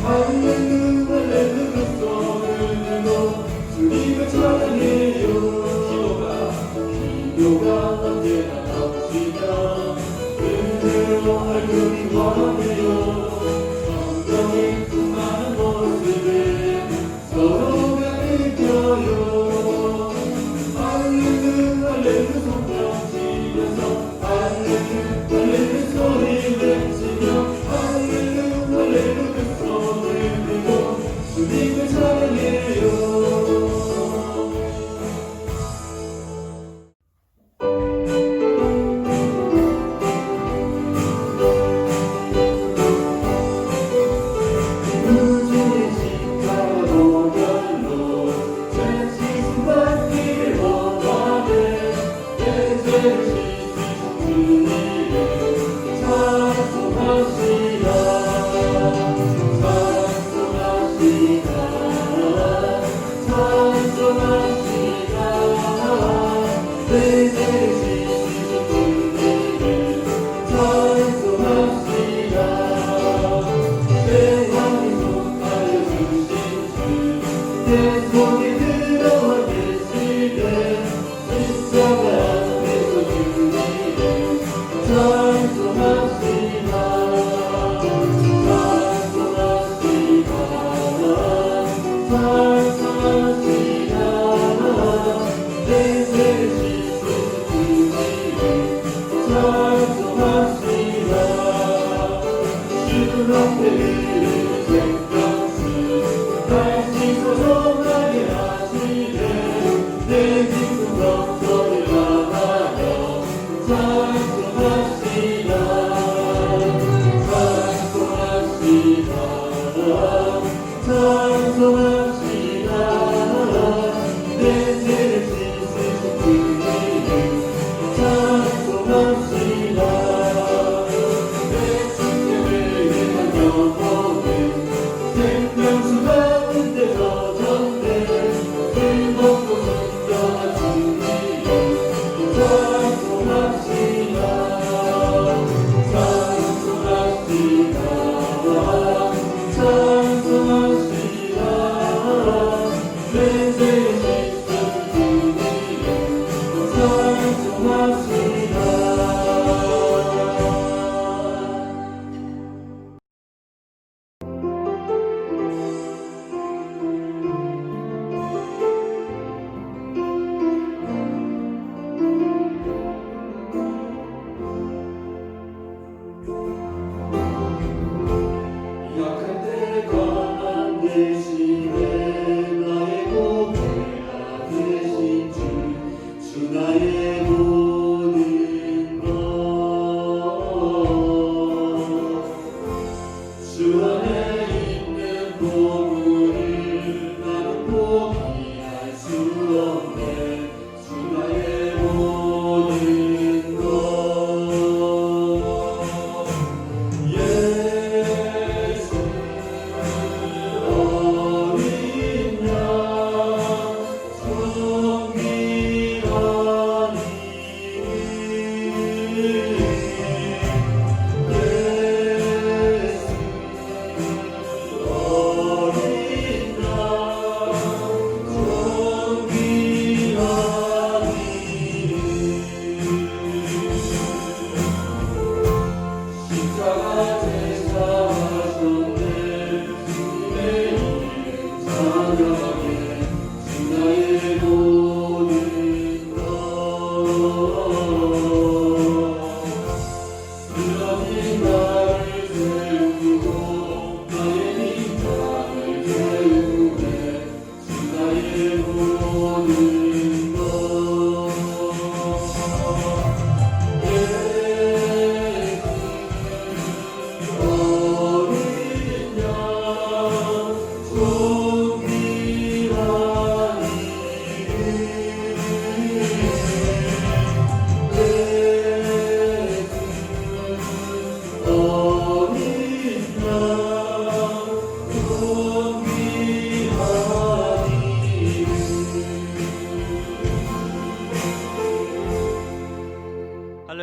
할렐루야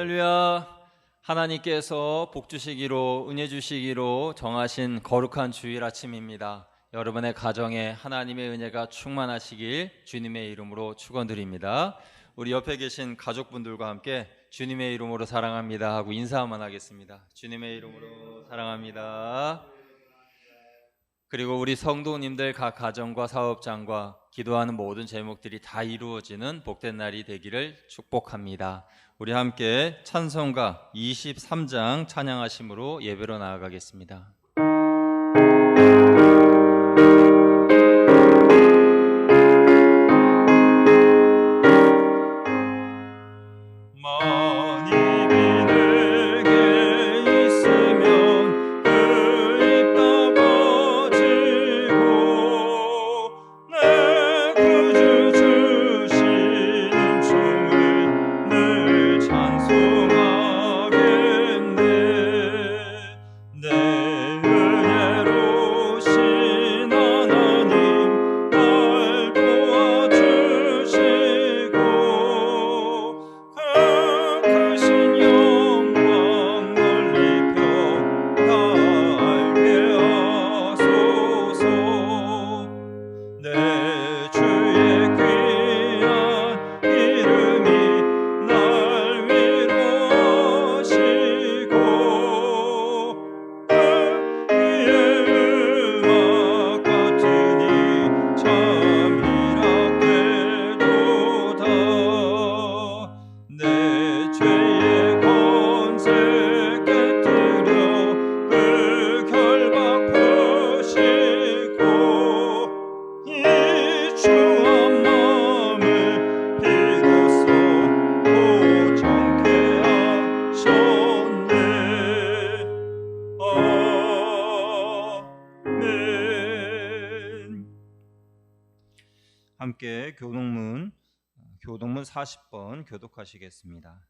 할렐루야. 하나님께서 복 주시기로 은혜 주시기로 정하신 거룩한 주일 아침입니다. 여러분의 가정에 하나님의 은혜가 충만하시길 주님의 이름으로 축원드립니다. 우리 옆에 계신 가족분들과 함께 주님의 이름으로 사랑합니다 하고 인사 한번 하겠습니다. 주님의 이름으로 사랑합니다. 그리고 우리 성도님들 각 가정과 사업장과 기도하는 모든 제목들이 다 이루어지는 복된 날이 되기를 축복합니다. 우리 함께 찬송가 23장 찬양하심으로 예배로 나아가겠습니다. 내 교동문 40번 교독하시겠습니다.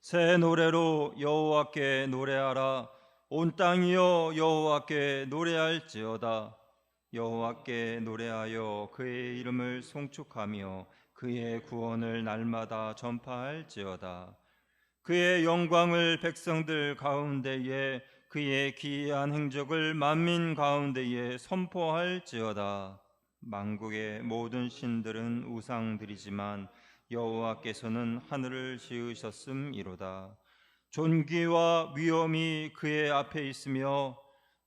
새 노래로 여호와께 노래하라. 온 땅이여 여호와께 노래할지어다. 여호와께 노래하여 그의 이름을 송축하며 그의 구원을 날마다 전파할지어다. 그의 영광을 백성들 가운데에, 그의 기이한 행적을 만민 가운데에 선포할지어다. 만국의 모든 신들은 우상들이지만 여호와께서는 하늘을 지으셨음이로다. 존귀와 위엄이 그의 앞에 있으며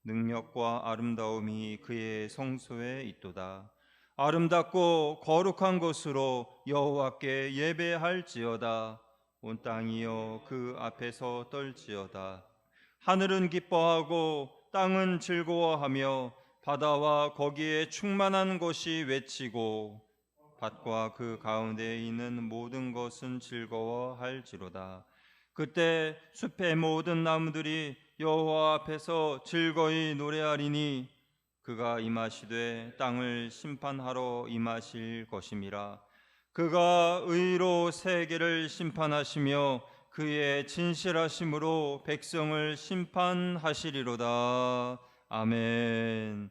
능력과 아름다움이 그의 성소에 있도다. 아름답고 거룩한 곳으로 여호와께 예배할지어다. 온 땅이여 그 앞에서 떨지어다. 하늘은 기뻐하고 땅은 즐거워하며 바다와 거기에 충만한 것이 외치고 밭과 그 가운데에 있는 모든 것은 즐거워할지로다. 그때 숲의 모든 나무들이 여호와 앞에서 즐거이 노래하리니 그가 임하시되 땅을 심판하러 임하실 것임이라. 그가 의로 세계를 심판하시며 그의 진실하심으로 백성을 심판하시리로다. 아멘.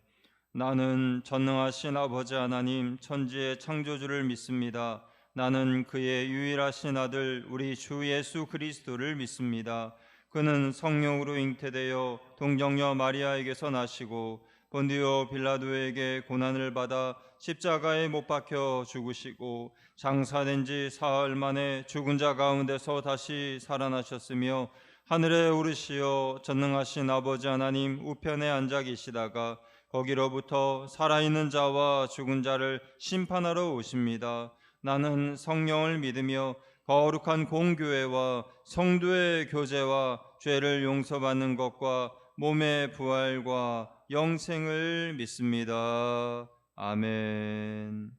나는 전능하신 아버지 하나님 천지의 창조주를 믿습니다. 나는 그의 유일하신 아들 우리 주 예수 그리스도를 믿습니다. 그는 성령으로 잉태되어 동정녀 마리아에게서 나시고 본디오 빌라도에게 고난을 받아 십자가에 못 박혀 죽으시고 장사된 지 사흘 만에 죽은 자 가운데서 다시 살아나셨으며 하늘에 오르시어 전능하신 아버지 하나님 우편에 앉아 계시다가 거기로부터 살아있는 자와 죽은 자를 심판하러 오십니다. 나는 성령을 믿으며 거룩한 공교회와 성도의 교제와 죄를 용서받는 것과 몸의 부활과 영생을 믿습니다. 아멘.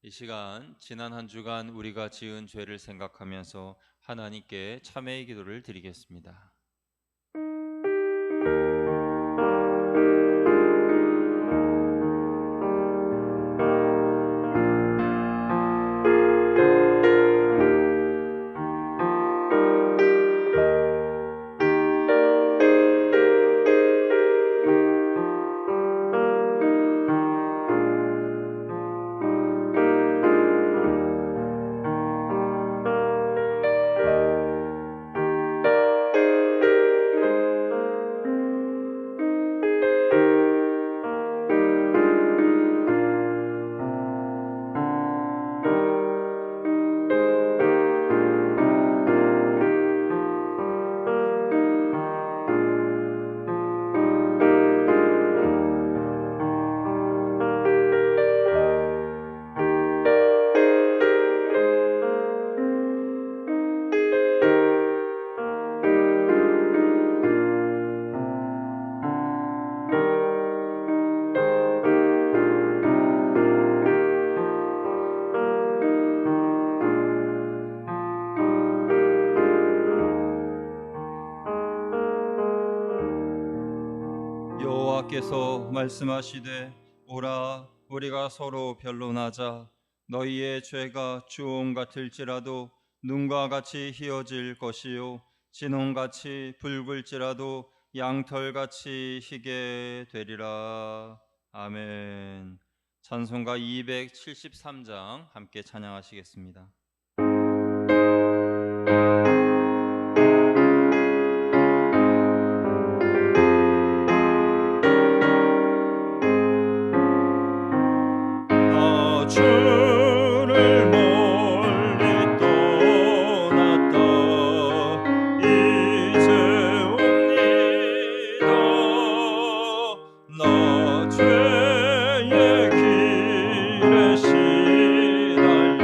이 시간 지난 한 주간 우리가 지은 죄를 생각하면서 하나님께 참회의 기도를 드리겠습니다. 여호와께서 말씀하시되 오라 우리가 서로 변론하자. 너희의 죄가 주홍 같을지라도 눈과 같이 희어질 것이요 진홍같이 붉을지라도 양털같이 희게 되리라. 아멘. 찬송가 273장 함께 찬양하시겠습니다. 주를 멀리 떠났다 이제 옵니다. 나 죄의 길에 시달려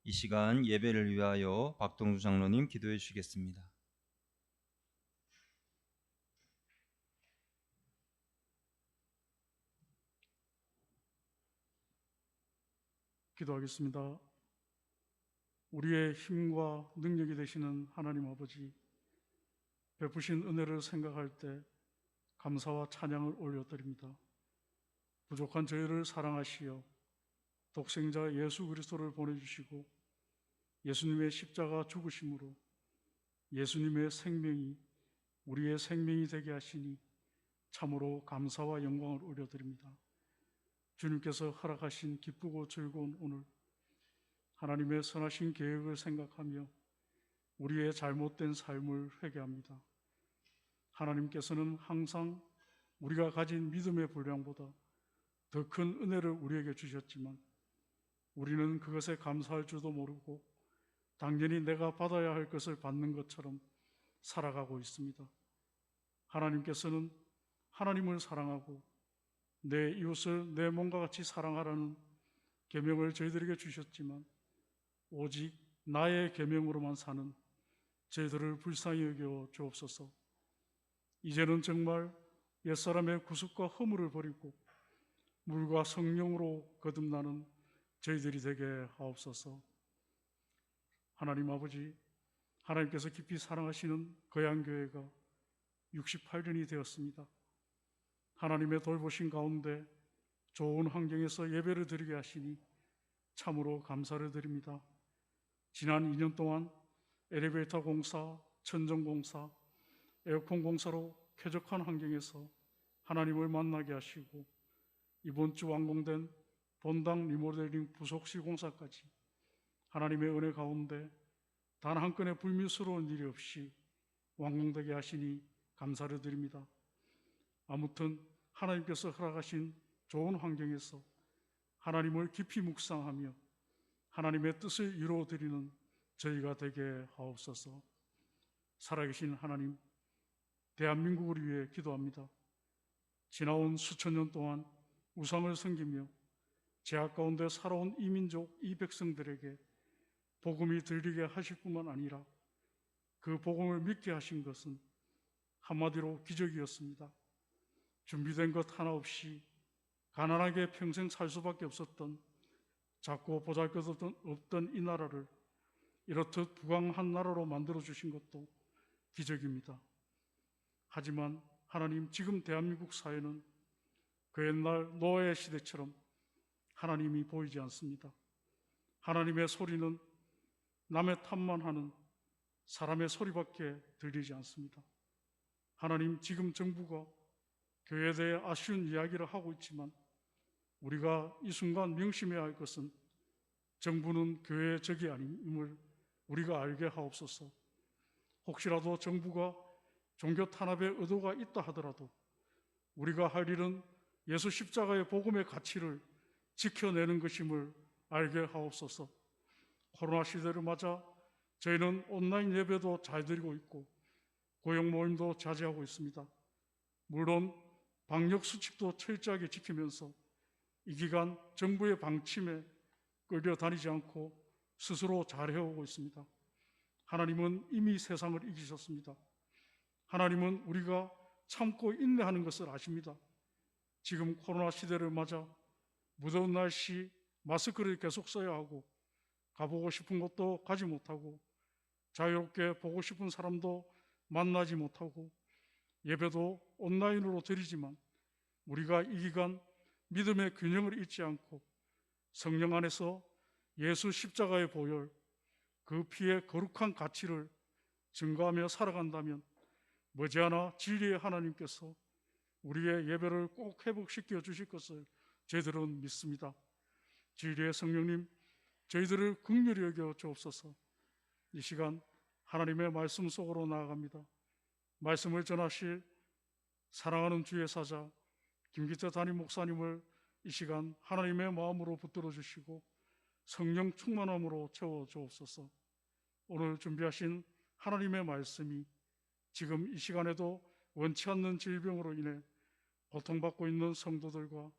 이 시간 예배를 위하여 박동수 장로님 기도해 주시겠습니다. 기도하겠습니다. 우리의 힘과 능력이 되시는 하나님 아버지, 베푸신 은혜를 생각할 때 감사와 찬양을 올려드립니다. 부족한 저희를 사랑하시어 독생자 예수 그리스도를 보내주시고 예수님의 십자가 죽으심으로 예수님의 생명이 우리의 생명이 되게 하시니 참으로 감사와 영광을 올려드립니다. 주님께서 허락하신 기쁘고 즐거운 오늘, 하나님의 선하신 계획을 생각하며 우리의 잘못된 삶을 회개합니다. 하나님께서는 항상 우리가 가진 믿음의 분량보다 더 큰 은혜를 우리에게 주셨지만 우리는 그것에 감사할 줄도 모르고 당연히 내가 받아야 할 것을 받는 것처럼 살아가고 있습니다. 하나님께서는 하나님을 사랑하고 내 이웃을 내 몸과 같이 사랑하라는 계명을 저희들에게 주셨지만 오직 나의 계명으로만 사는 저희들을 불쌍히 여겨 주옵소서. 이제는 정말 옛사람의 구습과 허물을 버리고 물과 성령으로 거듭나는 저희들이 되게 하옵소서. 하나님 아버지, 하나님께서 깊이 사랑하시는 거양교회가 68년이 되었습니다. 하나님의 돌보신 가운데 좋은 환경에서 예배를 드리게 하시니 참으로 감사를 드립니다. 지난 2년 동안 엘리베이터 공사, 천정 공사, 에어컨 공사로 쾌적한 환경에서 하나님을 만나게 하시고 이번 주 완공된 본당 리모델링 부속실 공사까지 하나님의 은혜 가운데 단 한 건의 불미스러운 일이 없이 완공되게 하시니 감사를 드립니다. 아무튼 하나님께서 허락하신 좋은 환경에서 하나님을 깊이 묵상하며 하나님의 뜻을 이루어드리는 저희가 되게 하옵소서. 살아계신 하나님, 대한민국을 위해 기도합니다. 지나온 수천 년 동안 우상을 섬기며 제약 가운데 살아온 이민족, 이 백성들에게 복음이 들리게 하실 뿐만 아니라 그 복음을 믿게 하신 것은 한마디로 기적이었습니다. 준비된 것 하나 없이 가난하게 평생 살 수밖에 없었던 작고 보잘것없던 이 나라를 이렇듯 부강한 나라로 만들어주신 것도 기적입니다. 하지만 하나님, 지금 대한민국 사회는 그 옛날 노아의 시대처럼 하나님이 보이지 않습니다. 하나님의 소리는 남의 탓만 하는 사람의 소리밖에 들리지 않습니다. 하나님, 지금 정부가 교회에 대해 아쉬운 이야기를 하고 있지만 우리가 이 순간 명심해야 할 것은 정부는 교회의 적이 아님을 우리가 알게 하옵소서. 혹시라도 정부가 종교 탄압의 의도가 있다 하더라도 우리가 할 일은 예수 십자가의 복음의 가치를 지켜내는 것임을 알게 하옵소서. 코로나 시대를 맞아 저희는 온라인 예배도 잘 드리고 있고 고용 모임도 자제하고 있습니다. 물론 방역 수칙도 철저하게 지키면서 이 기간 정부의 방침에 끌려다니지 않고 스스로 잘 해오고 있습니다. 하나님은 이미 세상을 이기셨습니다. 하나님은 우리가 참고 인내하는 것을 아십니다. 지금 코로나 시대를 맞아 무더운 날씨 마스크를 계속 써야 하고 가보고 싶은 곳도 가지 못하고 자유롭게 보고 싶은 사람도 만나지 못하고 예배도 온라인으로 드리지만 우리가 이 기간 믿음의 균형을 잃지 않고 성령 안에서 예수 십자가의 보혈, 그 피의 거룩한 가치를 증거하며 살아간다면 머지않아 진리의 하나님께서 우리의 예배를 꼭 회복시켜 주실 것을 저희들은 믿습니다. 진리의 성령님, 저희들을 긍휼히 여겨 주옵소서. 이 시간 하나님의 말씀 속으로 나아갑니다. 말씀을 전하실 사랑하는 주의 사자 김기태 담임 목사님을 이 시간 하나님의 마음으로 붙들어 주시고 성령 충만함으로 채워 주옵소서. 오늘 준비하신 하나님의 말씀이 지금 이 시간에도 원치 않는 질병으로 인해 고통받고 있는 성도들과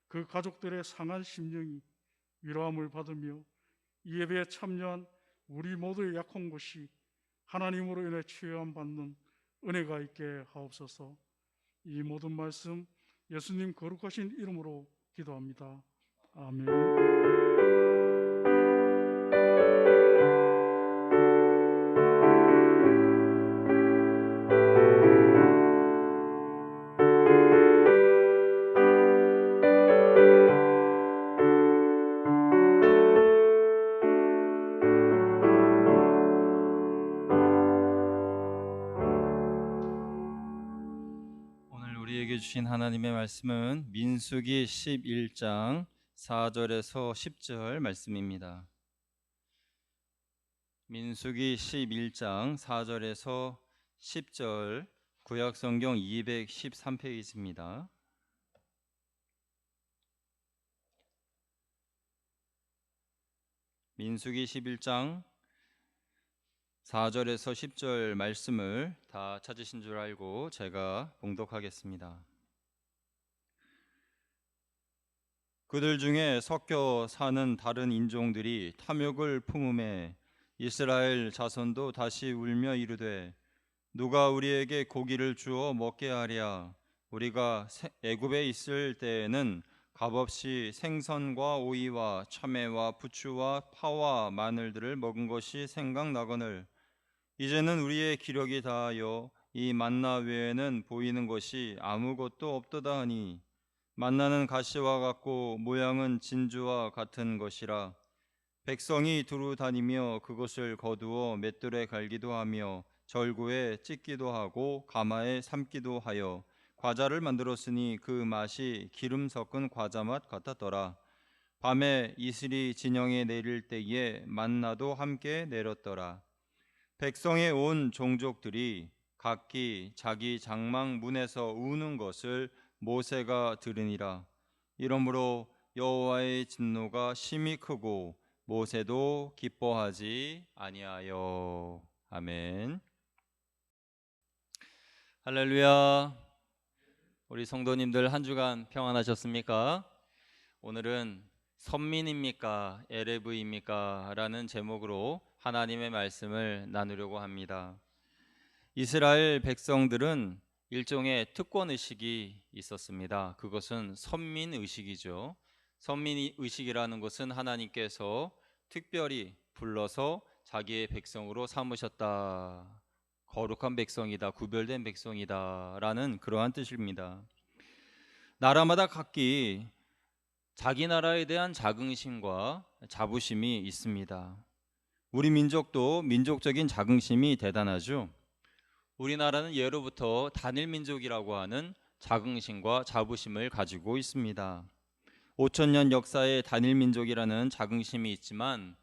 그 가족들의 상한 심령이 위로함을 받으며 이 예배에 참여한 우리 모두의 약한 곳이 하나님으로 인해 치유함받는 은혜가 있게 하옵소서. 이 모든 말씀 예수님 거룩하신 이름으로 기도합니다. 아멘. 오늘 우리에게 주신 하나님의 말씀은 민수기 11장 4절에서 10절 말씀입니다. 민수기 11장 4절에서 10절 구약성경 213페이지입니다. 민수기 11장 4절에서 10절 말씀을 다 찾으신 줄 알고 제가 봉독하겠습니다. 그들 중에 섞여 사는 다른 인종들이 탐욕을 품음에 이스라엘 자손도 다시 울며 이르되 누가 우리에게 고기를 주어 먹게 하랴. 우리가 애굽에 있을 때에는 값없이 생선과 오이와 참외와 부추와 파와 마늘들을 먹은 것이 생각나거늘 이제는 우리의 기력이 다하여 이 만나 외에는 보이는 것이 아무것도 없도다 하니 만나는 가시와 같고 모양은 진주와 같은 것이라. 백성이 두루 다니며 그것을 거두어 맷돌에 갈기도 하며 절구에 찢기도 하고 가마에 삶기도 하여 과자를 만들었으니 그 맛이 기름 섞은 과자 맛 같았더라. 밤에 이슬이 진영에 내릴 때에 만나도 함께 내렸더라. 백성의 온 종족들이 각기 자기 장막 문에서 우는 것을 모세가 들으니라. 이러므로 여호와의 진노가 심히 크고 모세도 기뻐하지 아니하여. 아멘. 할렐루야. 우리 성도님들 한 주간 평안하셨습니까? 오늘은 선민입니까? 에레브입니까? 라는 제목으로 하나님의 말씀을 나누려고 합니다. 이스라엘 백성들은 일종의 특권의식이 있었습니다. 그것은 선민의식이죠. 선민의식이라는 것은 하나님께서 특별히 불러서 자기의 백성으로 삼으셨다. 거룩한 백성이다, 구별된 백성이다 라는 그러한 뜻입니다. 나라마다 각기 자기 나라에 대한 자긍심과 자부심이 있습니다. 우리 민족도 민족적인 자긍심이 대단하죠. 우리나라는 예로부터 단일 민족이라고 하는 자긍심과 자부심을 가지고 있습니다. 5,000년 역사의 단일 민족이라는 자긍심이 있지만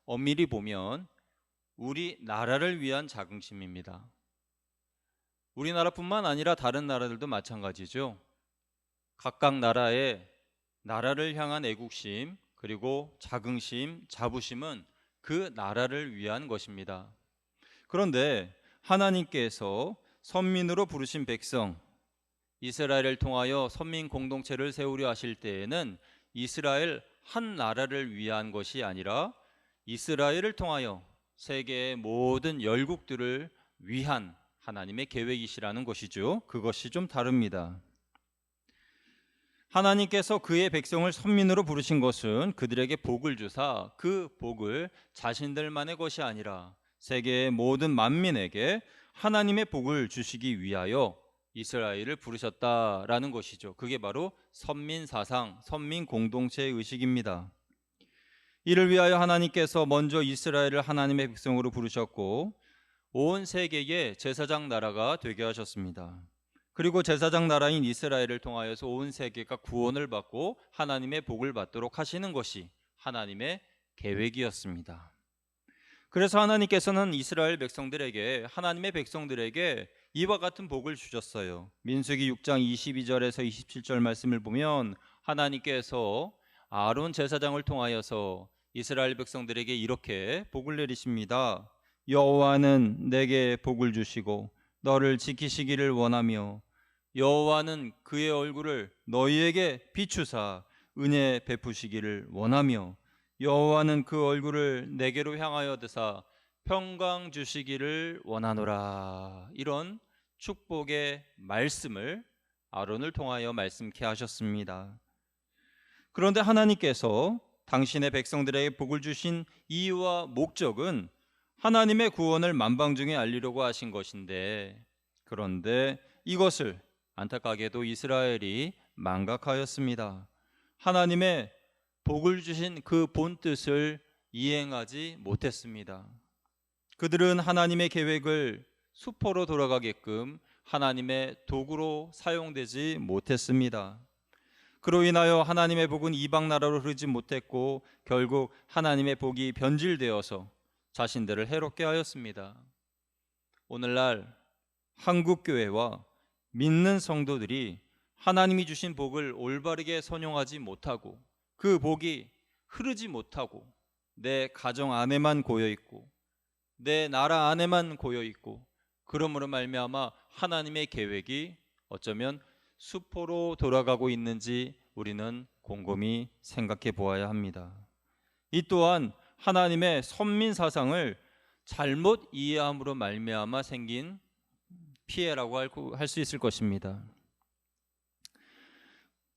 엄밀히 보면 우리 나라를 위한 자긍심입니다. 우리나라뿐만 아니라 다른 나라들도 마찬가지죠. 각각 나라의 나라를 향한 애국심 그리고 자긍심, 자부심은 그 나라를 위한 것입니다. 그런데 하나님께서 선민으로 부르신 백성 이스라엘을 통하여 선민 공동체를 세우려 하실 때에는 이스라엘 한 나라를 위한 것이 아니라 이스라엘을 통하여 세계의 모든 열국들을 위한 하나님의 계획이시라는 것이죠. 그것이 좀 다릅니다. 하나님께서 그의 백성을 선민으로 부르신 것은 그들에게 복을 주사 그 복을 자신들만의 것이 아니라 세계의 모든 만민에게 하나님의 복을 주시기 위하여 이스라엘을 부르셨다라는 것이죠. 그게 바로 선민사상, 선민공동체의 의식입니다. 이를 위하여 하나님께서 먼저 이스라엘을 하나님의 백성으로 부르셨고 온 세계의 제사장 나라가 되게 하셨습니다. 그리고 제사장 나라인 이스라엘을 통하여서 온 세계가 구원을 받고 하나님의 복을 받도록 하시는 것이 하나님의 계획이었습니다. 그래서 하나님께서는 이스라엘 백성들에게 하나님의 백성들에게 이와 같은 복을 주셨어요. 민수기 6장 22절에서 27절 말씀을 보면 하나님께서 아론 제사장을 통하여서 이스라엘 백성들에게 이렇게 복을 내리십니다. 여호와는 내게 복을 주시고 너를 지키시기를 원하며 여호와는 그의 얼굴을 너희에게 비추사 은혜 베푸시기를 원하며 여호와는 그 얼굴을 내게로 향하여 드사 평강 주시기를 원하노라. 이런 축복의 말씀을 아론을 통하여 말씀케 하셨습니다. 그런데 하나님께서 당신의 백성들에게 복을 주신 이유와 목적은 하나님의 구원을 만방중에 알리려고 하신 것인데, 그런데 이것을 안타깝게도 이스라엘이 망각하였습니다. 하나님의 복을 주신 그 본 뜻을 이행하지 못했습니다. 그들은 하나님의 계획을 수포로 돌아가게끔 하나님의 도구로 사용되지 못했습니다. 그로 인하여 하나님의 복은 이방 나라로 흐르지 못했고 결국 하나님의 복이 변질되어서 자신들을 해롭게 하였습니다. 오늘날 한국 교회와 믿는 성도들이 하나님이 주신 복을 올바르게 선용하지 못하고 그 복이 흐르지 못하고 내 가정 안에만 고여 있고 내 나라 안에만 고여 있고, 그러므로 말미암아 하나님의 계획이 어쩌면 수포로 돌아가고 있는지 우리는 곰곰이 생각해 보아야 합니다. 이 또한 하나님의 선민 사상을 잘못 이해함으로 말미암아 생긴 피해라고 할 수 있을 것입니다.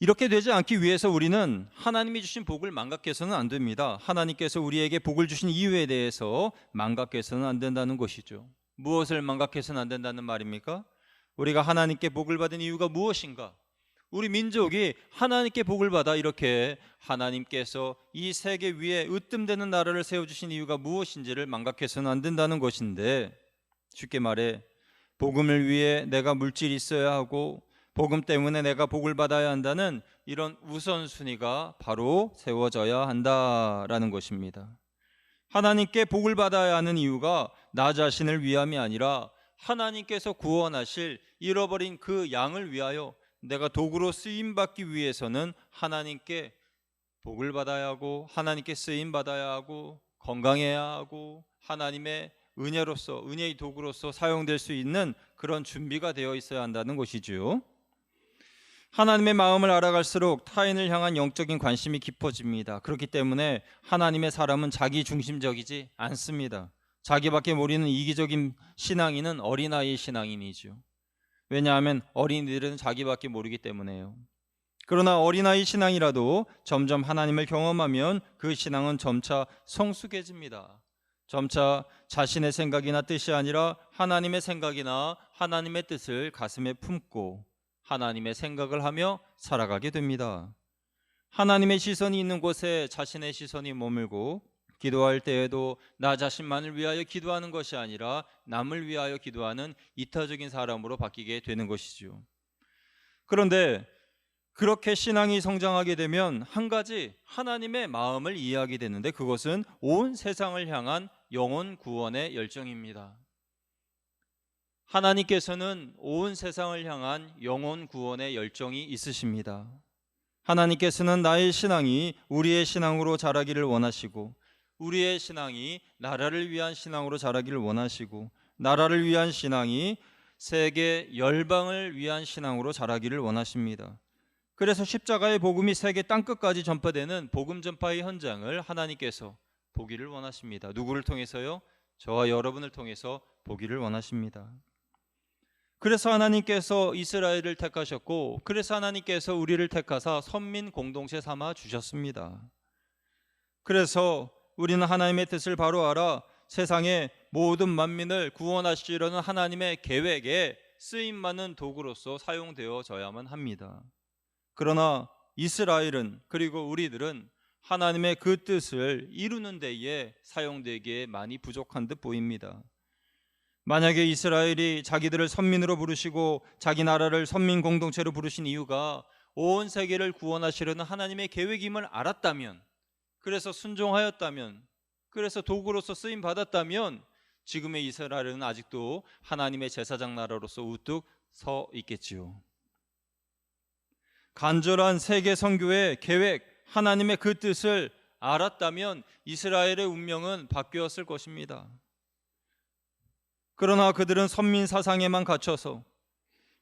이렇게 되지 않기 위해서 우리는 하나님이 주신 복을 망각해서는 안 됩니다. 하나님께서 우리에게 복을 주신 이유에 대해서 망각해서는 안 된다는 것이죠. 무엇을 망각해서는 안 된다는 말입니까? 우리가 하나님께 복을 받은 이유가 무엇인가? 우리 민족이 하나님께 복을 받아 이렇게 하나님께서 이 세계 위에 으뜸되는 나라를 세워주신 이유가 무엇인지를 망각해서는 안 된다는 것인데, 쉽게 말해 복음을 위해 내가 물질이 있어야 하고 복음 때문에 내가 복을 받아야 한다는 이런 우선순위가 바로 세워져야 한다라는 것입니다. 하나님께 복을 받아야 하는 이유가 나 자신을 위함이 아니라 하나님께서 구원하실 잃어버린 그 양을 위하여 내가 도구로 쓰임받기 위해서는 하나님께 복을 받아야 하고 하나님께 쓰임받아야 하고 건강해야 하고 하나님의 은혜로서 은혜의 도구로서 사용될 수 있는 그런 준비가 되어 있어야 한다는 것이죠. 하나님의 마음을 알아갈수록 타인을 향한 영적인 관심이 깊어집니다. 그렇기 때문에 하나님의 사람은 자기 중심적이지 않습니다. 자기밖에 모르는 이기적인 신앙인은 어린아이 신앙인이죠. 왜냐하면 어린이들은 자기밖에 모르기 때문에요. 그러나 어린아이 신앙이라도 점점 하나님을 경험하면 그 신앙은 점차 성숙해집니다. 점차 자신의 생각이나 뜻이 아니라 하나님의 생각이나 하나님의 뜻을 가슴에 품고 하나님의 생각을 하며 살아가게 됩니다. 하나님의 시선이 있는 곳에 자신의 시선이 머물고 기도할 때에도 나 자신만을 위하여 기도하는 것이 아니라 남을 위하여 기도하는 이타적인 사람으로 바뀌게 되는 것이죠. 그런데 그렇게 신앙이 성장하게 되면 한 가지 하나님의 마음을 이해하게 되는데, 그것은 온 세상을 향한 영혼 구원의 열정입니다. 하나님께서는 온 세상을 향한 영혼 구원의 열정이 있으십니다. 하나님께서는 나의 신앙이 우리의 신앙으로 자라기를 원하시고 우리의 신앙이 나라를 위한 신앙으로 자라기를 원하시고 나라를 위한 신앙이 세계 열방을 위한 신앙으로 자라기를 원하십니다. 그래서 십자가의 복음이 세계 땅끝까지 전파되는 복음 전파의 현장을 하나님께서 보기를 원하십니다. 누구를 통해서요? 저와 여러분을 통해서 보기를 원하십니다. 그래서 하나님께서 이스라엘을 택하셨고, 그래서 하나님께서 우리를 택하사 선민 공동체 삼아 주셨습니다. 그래서 우리는 하나님의 뜻을 바로 알아 세상의 모든 만민을 구원하시려는 하나님의 계획에 쓰임받는 도구로서 사용되어져야만 합니다. 그러나 이스라엘은, 그리고 우리들은 하나님의 그 뜻을 이루는 데에 사용되기에 많이 부족한 듯 보입니다. 만약에 이스라엘이 자기들을 선민으로 부르시고 자기 나라를 선민 공동체로 부르신 이유가 온 세계를 구원하시려는 하나님의 계획임을 알았다면, 그래서 순종하였다면, 그래서 도구로서 쓰임 받았다면 지금의 이스라엘은 아직도 하나님의 제사장 나라로서 우뚝 서 있겠지요. 간절한 세계 선교의 계획, 하나님의 그 뜻을 알았다면 이스라엘의 운명은 바뀌었을 것입니다. 그러나 그들은 선민 사상에만 갇혀서,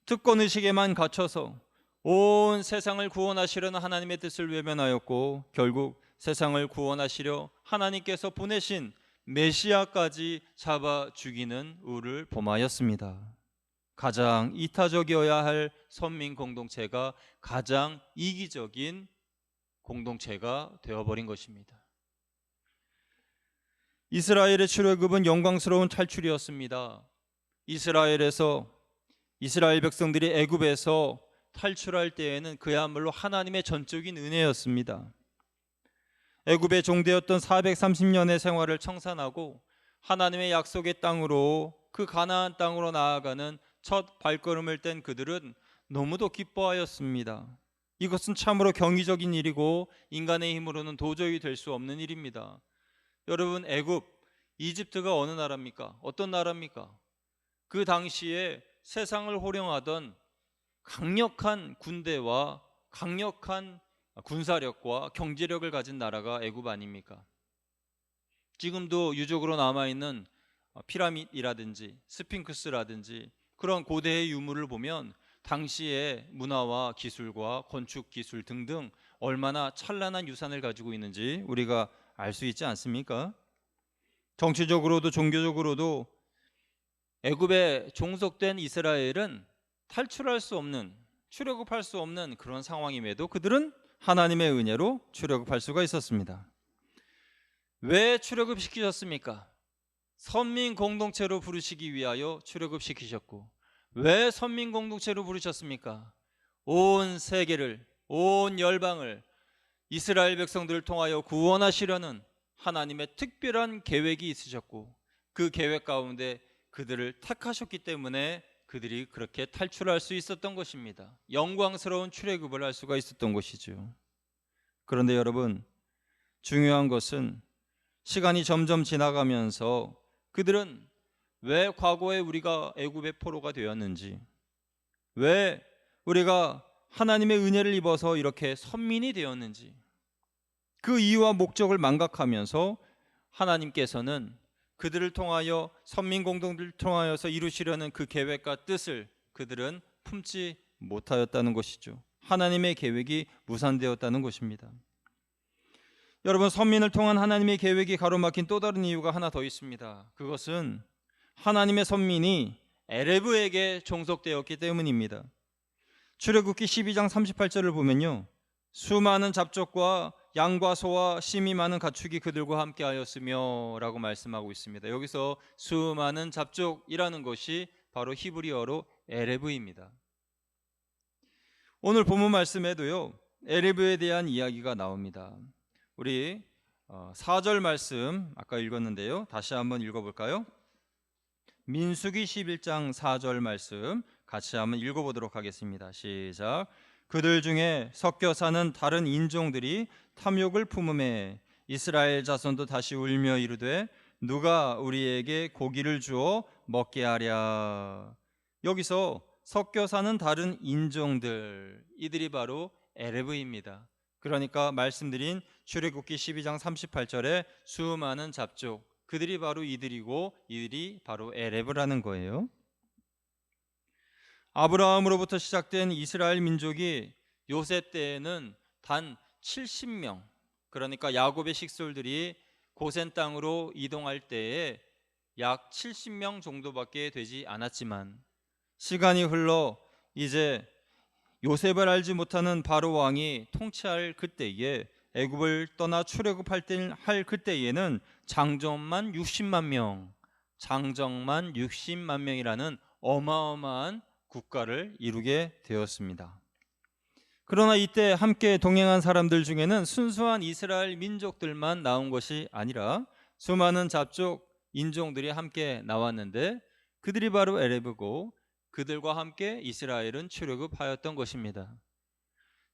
특권의식에만 갇혀서 온 세상을 구원하시려는 하나님의 뜻을 외면하였고 결국 세상을 구원하시려 하나님께서 보내신 메시아까지 잡아 죽이는 우를 범하였습니다. 가장 이타적이어야 할 선민 공동체가 가장 이기적인 공동체가 되어버린 것입니다. 이스라엘의 출애굽은 영광스러운 탈출이었습니다. 이스라엘 백성들이 애굽에서 탈출할 때에는 그야말로 하나님의 전적인 은혜였습니다. 애굽의 종되었던 430년의 생활을 청산하고 하나님의 약속의 땅으로, 그 가나안 땅으로 나아가는 첫 발걸음을 뗀 그들은 너무도 기뻐하였습니다. 이것은 참으로 경이적인 일이고 인간의 힘으로는 도저히 될 수 없는 일입니다. 여러분, 애굽, 이집트가 어느 나라입니까? 어떤 나라입니까? 그 당시에 세상을 호령하던 강력한 군대와 강력한 군사력과 경제력을 가진 나라가 애굽 아닙니까? 지금도 유적으로 남아있는 피라밋이라든지 스핑크스라든지 그런 고대의 유물을 보면 당시의 문화와 기술과 건축 기술 등등 얼마나 찬란한 유산을 가지고 있는지 우리가 알 수 있지 않습니까? 정치적으로도 종교적으로도 애굽에 종속된 이스라엘은 탈출할 수 없는, 출애굽할 수 없는 그런 상황임에도 그들은 하나님의 은혜로 출애굽할 수가 있었습니다. 왜 출애굽시키셨습니까? 선민 공동체로 부르시기 위하여 출애굽시키셨고, 왜 선민 공동체로 부르셨습니까? 온 세계를, 온 열방을 이스라엘 백성들을 통하여 구원하시려는 하나님의 특별한 계획이 있으셨고, 그 계획 가운데 그들을 택하셨기 때문에 그들이 그렇게 탈출할 수 있었던 것입니다. 영광스러운 출애굽을 할 수가 있었던 것이죠. 그런데 여러분, 중요한 것은 시간이 점점 지나가면서 그들은 왜 과거에 우리가 애굽의 포로가 되었는지, 왜 우리가 하나님의 은혜를 입어서 이렇게 선민이 되었는지, 그 이유와 목적을 망각하면서 하나님께서는 그들을 통하여, 선민 공동들을 통하여서 이루시려는 그 계획과 뜻을 그들은 품지 못하였다는 것이죠. 하나님의 계획이 무산되었다는 것입니다. 여러분, 선민을 통한 하나님의 계획이 가로막힌 또 다른 이유가 하나 더 있습니다. 그것은 하나님의 선민이 에레브에게 종속되었기 때문입니다. 출애굽기 12장 38절을 보면요, 수많은 잡족과 양과 소와 심이 많은 가축이 그들과 함께 하였으며 라고 말씀하고 있습니다. 여기서 수많은 잡족이라는 것이 바로 히브리어로 에레브입니다. 오늘 본문 말씀에도요, 에레브에 대한 이야기가 나옵니다. 우리 4절 말씀 아까 읽었는데요, 다시 한번 읽어볼까요? 민수기 11장 4절 말씀 같이 한번 읽어보도록 하겠습니다. 시작. 그들 중에 섞여 사는 다른 인종들이 탐욕을 품음에 이스라엘 자손도 다시 울며 이르되 누가 우리에게 고기를 주어 먹게 하랴. 여기서 섞여 사는 다른 인종들, 이들이 바로 에레브입니다. 그러니까 말씀드린 출애굽기 12장 38절에 수많은 잡족, 그들이 바로 이들이고 이들이 바로 에레브라는 거예요. 아브라함으로부터 시작된 이스라엘 민족이 요셉 때에는 단 70명, 그러니까 야곱의 식솔들이 고센 땅으로 이동할 때에 약 70명 정도밖에 되지 않았지만, 시간이 흘러 이제 요셉을 알지 못하는 바로 왕이 통치할 그때에, 애굽을 떠나 출애굽할 그때에는 장정만 60만 명, 장정만 60만 명이라는 어마어마한 국가를 이루게 되었습니다. 그러나 이때 함께 동행한 사람들 중에는 순수한 이스라엘 민족들만 나온 것이 아니라 수많은 잡족 인종들이 함께 나왔는데, 그들이 바로 에레브고 그들과 함께 이스라엘은 출애굽하였던 것입니다.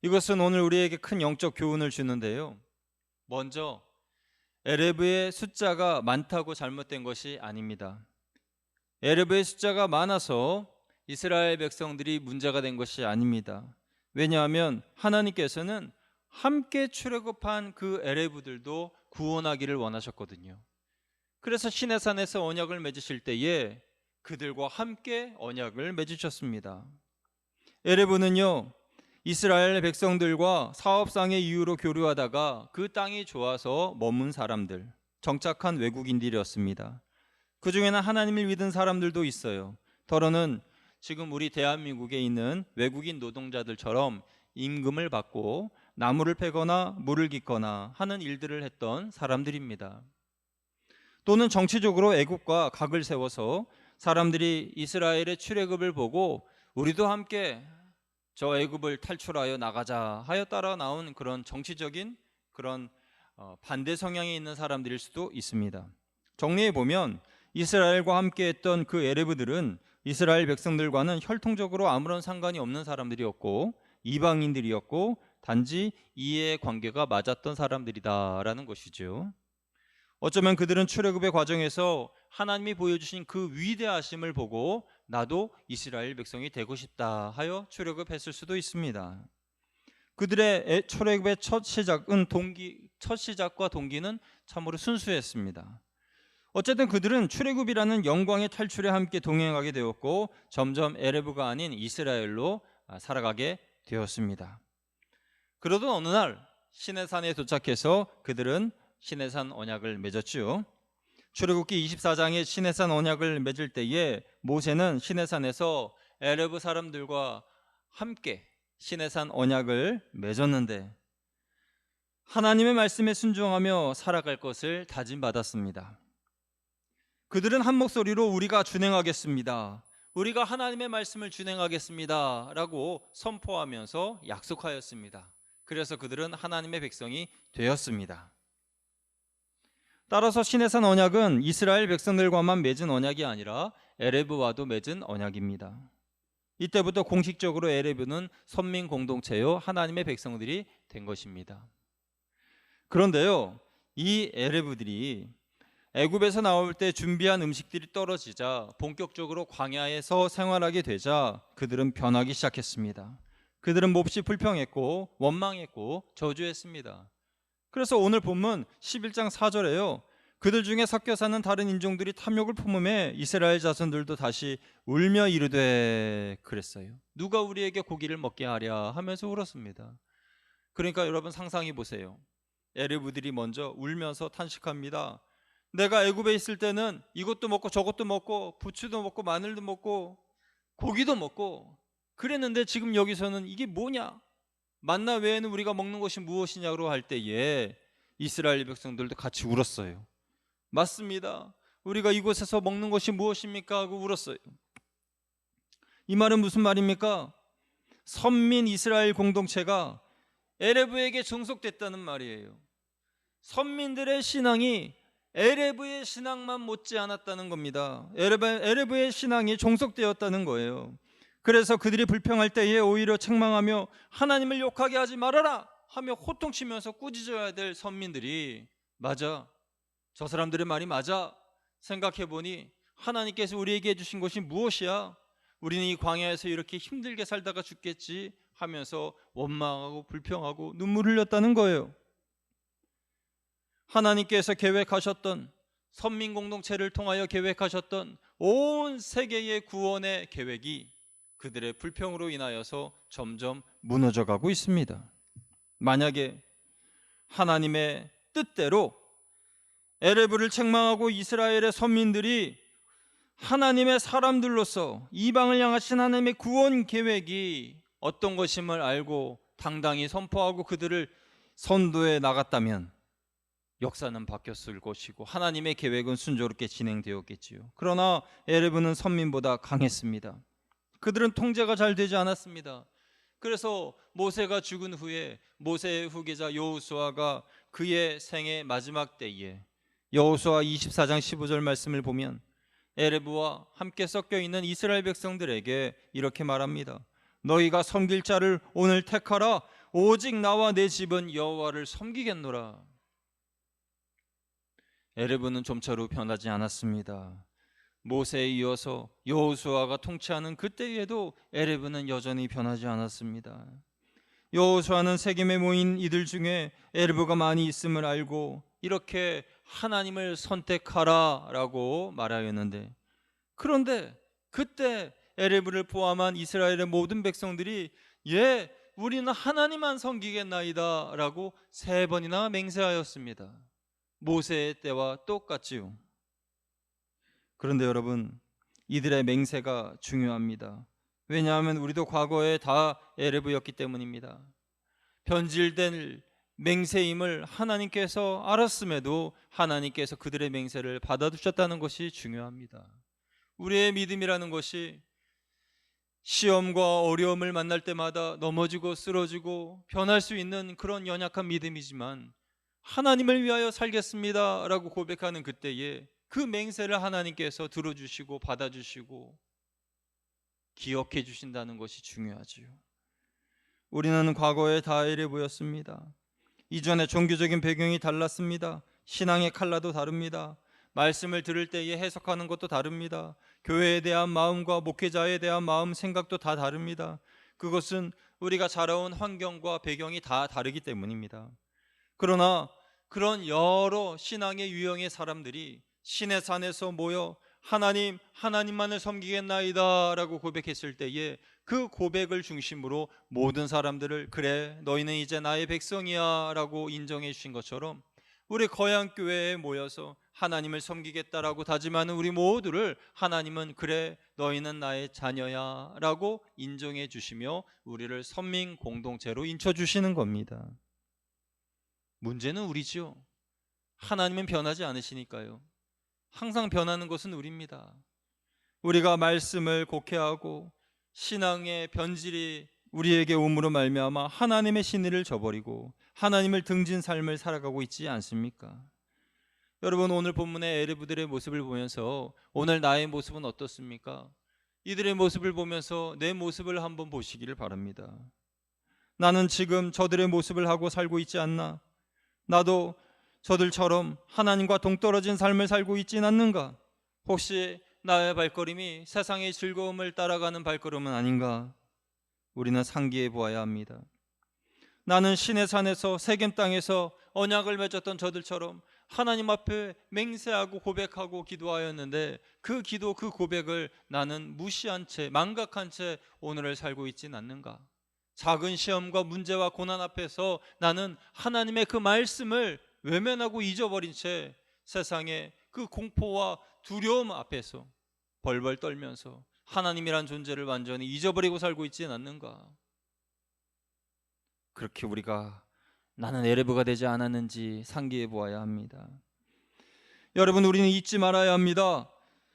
이것은 오늘 우리에게 큰 영적 교훈을 주는데요, 먼저 에레브의 숫자가 많다고 잘못된 것이 아닙니다. 에레브의 숫자가 많아서 이스라엘 백성들이 문제가 된 것이 아닙니다. 왜냐하면 하나님께서는 함께 출애굽한 그 에레브들도 구원하기를 원하셨거든요. 그래서 시내산에서 언약을 맺으실 때에 그들과 함께 언약을 맺으셨습니다. 에레브는요, 이스라엘 백성들과 사업상의 이유로 교류하다가 그 땅이 좋아서 머문 사람들, 정착한 외국인들이었습니다. 그 중에는 하나님을 믿은 사람들도 있어요. 더러는 지금 우리 대한민국에 있는 외국인 노동자들처럼 임금을 받고 나무를 패거나 물을 깃거나 하는 일들을 했던 사람들입니다. 또는 정치적으로 애국과 각을 세워서 사람들이 이스라엘의 출애굽을 보고 우리도 함께 저 애굽을 탈출하여 나가자 하여 따라 나온 그런 정치적인 그런 반대 성향이 있는 사람들일 수도 있습니다. 정리해 보면 이스라엘과 함께 했던 그 에레브들은 이스라엘 백성들과는 혈통적으로 아무런 상관이 없는 사람들이었고 이방인들이었고 단지 이해 관계가 맞았던 사람들이다라는 것이죠. 어쩌면 그들은 출애굽의 과정에서 하나님이 보여주신 그 위대하심을 보고 나도 이스라엘 백성이 되고 싶다 하여 출애굽했을 수도 있습니다. 그들의 출애굽의 첫 시작과 동기는 참으로 순수했습니다. 어쨌든 그들은 출애굽이라는 영광의 탈출에 함께 동행하게 되었고 점점 에레브가 아닌 이스라엘로 살아가게 되었습니다. 그러던 어느 날 시내산에 도착해서 그들은 시내산 언약을 맺었죠. 출애굽기 24장에 시내산 언약을 맺을 때에 모세는 시내산에서 에레브 사람들과 함께 시내산 언약을 맺었는데 하나님의 말씀에 순종하며 살아갈 것을 다짐받았습니다. 그들은 한 목소리로 우리가 준행하겠습니다. 우리가 하나님의 말씀을 준행하겠습니다 라고 선포하면서 약속하였습니다. 그래서 그들은 하나님의 백성이 되었습니다. 따라서 시내산 언약은 이스라엘 백성들과만 맺은 언약이 아니라 에레브와도 맺은 언약입니다. 이때부터 공식적으로 에레브는 선민 공동체요 하나님의 백성들이 된 것입니다. 그런데요, 이 에레브들이 애굽에서 나올 때 준비한 음식들이 떨어지자 본격적으로 광야에서 생활하게 되자 그들은 변하기 시작했습니다. 그들은 몹시 불평했고 원망했고 저주했습니다. 그래서 오늘 본문 11장 4절에요. 그들 중에 섞여 사는 다른 인종들이 탐욕을 품음에 이스라엘 자손들도 다시 울며 이르되 그랬어요. 누가 우리에게 고기를 먹게 하랴 하면서 울었습니다. 그러니까 여러분 상상해 보세요. 에레브들이 먼저 울면서 탄식합니다. 내가 애굽에 있을 때는 이것도 먹고 저것도 먹고 부추도 먹고 마늘도 먹고 고기도 먹고 그랬는데 지금 여기서는 이게 뭐냐? 만나 외에는 우리가 먹는 것이 무엇이냐고 할 때에 이스라엘 백성들도 같이 울었어요. 맞습니다. 우리가 이곳에서 먹는 것이 무엇입니까? 하고 울었어요. 이 말은 무슨 말입니까? 선민 이스라엘 공동체가 에레브에게 종속됐다는 말이에요. 선민들의 신앙이 에레브의 신앙만 못지 않았다는 겁니다. 에레브의 신앙이 종속되었다는 거예요. 그래서 그들이 불평할 때에 오히려 책망하며 하나님을 욕하게 하지 말아라 하며 호통치면서 꾸짖어야 될 선민들이 맞아, 저 사람들의 말이 맞아, 생각해보니 하나님께서 우리에게 해주신 것이 무엇이야? 우리는 이 광야에서 이렇게 힘들게 살다가 죽겠지 하면서 원망하고 불평하고 눈물 흘렸다는 거예요. 하나님께서 계획하셨던 선민 공동체를 통하여 계획하셨던 온 세계의 구원의 계획이 그들의 불평으로 인하여서 점점 무너져가고 있습니다. 만약에 하나님의 뜻대로 에레브를 책망하고 이스라엘의 선민들이 하나님의 사람들로서 이방을 향하신 하나님의 구원 계획이 어떤 것임을 알고 당당히 선포하고 그들을 선도해 나갔다면 역사는 바뀌었을 것이고 하나님의 계획은 순조롭게 진행되었겠지요. 그러나 에레브는 선민보다 강했습니다. 그들은 통제가 잘 되지 않았습니다. 그래서 모세가 죽은 후에 모세의 후계자 여호수아가 그의 생의 마지막 때에 여호수아 24장 15절 말씀을 보면 에레브와 함께 섞여 있는 이스라엘 백성들에게 이렇게 말합니다. 너희가 섬길 자를 오늘 택하라. 오직 나와 내 집은 여호와를 섬기겠노라. 에레브는 좀처럼 변하지 않았습니다. 모세에 이어서 여호수아가 통치하는 그때에도 에레브는 여전히 변하지 않았습니다. 여호수아는 세겜에 모인 이들 중에 에레브가 많이 있음을 알고 이렇게 하나님을 선택하라라고 말하였는데, 그런데 그때 에레브를 포함한 이스라엘의 모든 백성들이 우리는 하나님만 섬기겠나이다 라고 3번이나 맹세하였습니다. 모세의 때와 똑같지요. 그런데 여러분, 이들의 맹세가 중요합니다. 왜냐하면 우리도 과거에 다 에레브였기 때문입니다. 변질된 맹세임을 하나님께서 알았음에도 하나님께서 그들의 맹세를 받아두셨다는 것이 중요합니다. 우리의 믿음이라는 것이 시험과 어려움을 만날 때마다 넘어지고 쓰러지고 변할 수 있는 그런 연약한 믿음이지만, 하나님을 위하여 살겠습니다 라고 고백하는 그때에 그 맹세를 하나님께서 들어주시고 받아주시고 기억해 주신다는 것이 중요하지요. 우리는 과거에 다 에레브였습니다. 이전에 종교적인 배경이 달랐습니다. 신앙의 컬러도 다릅니다. 말씀을 들을 때에 해석하는 것도 다릅니다. 교회에 대한 마음과 목회자에 대한 마음, 생각도 다 다릅니다. 그것은 우리가 자라온 환경과 배경이 다 다르기 때문입니다. 그러나 그런 여러 신앙의 유형의 사람들이 신의 산에서 모여 하나님만을 섬기겠나이다 라고 고백했을 때에 그 고백을 중심으로 모든 사람들을 그래 너희는 이제 나의 백성이야 라고 인정해 주신 것처럼, 우리 거양교회에 모여서 하나님을 섬기겠다라고 다짐하는 우리 모두를 하나님은 그래 너희는 나의 자녀야 라고 인정해 주시며 우리를 선민 공동체로 인쳐 주시는 겁니다. 문제는 우리지요. 하나님은 변하지 않으시니까요. 항상 변하는 것은 우리입니다. 우리가 말씀을 곡해하고 신앙의 변질이 우리에게 옴으로 말미암아 하나님의 신의를 저버리고 하나님을 등진 삶을 살아가고 있지 않습니까? 여러분, 오늘 본문의 에레브들의 모습을 보면서 오늘 나의 모습은 어떻습니까? 이들의 모습을 보면서 내 모습을 한번 보시기를 바랍니다. 나는 지금 저들의 모습을 하고 살고 있지 않나? 나도 저들처럼 하나님과 동떨어진 삶을 살고 있진 않는가? 혹시 나의 발걸음이 세상의 즐거움을 따라가는 발걸음은 아닌가? 우리는 상기해 보아야 합니다. 나는 신의 산에서 세겜 땅에서 언약을 맺었던 저들처럼 하나님 앞에 맹세하고 고백하고 기도하였는데 그 기도, 그 고백을 나는 무시한 채, 망각한 채 오늘을 살고 있진 않는가? 작은 시험과 문제와 고난 앞에서 나는 하나님의 그 말씀을 외면하고 잊어버린 채 세상의 그 공포와 두려움 앞에서 벌벌 떨면서 하나님이란 존재를 완전히 잊어버리고 살고 있지는 않는가? 그렇게 우리가 나는 에레브가 되지 않았는지 상기해 보아야 합니다. 여러분, 우리는 잊지 말아야 합니다.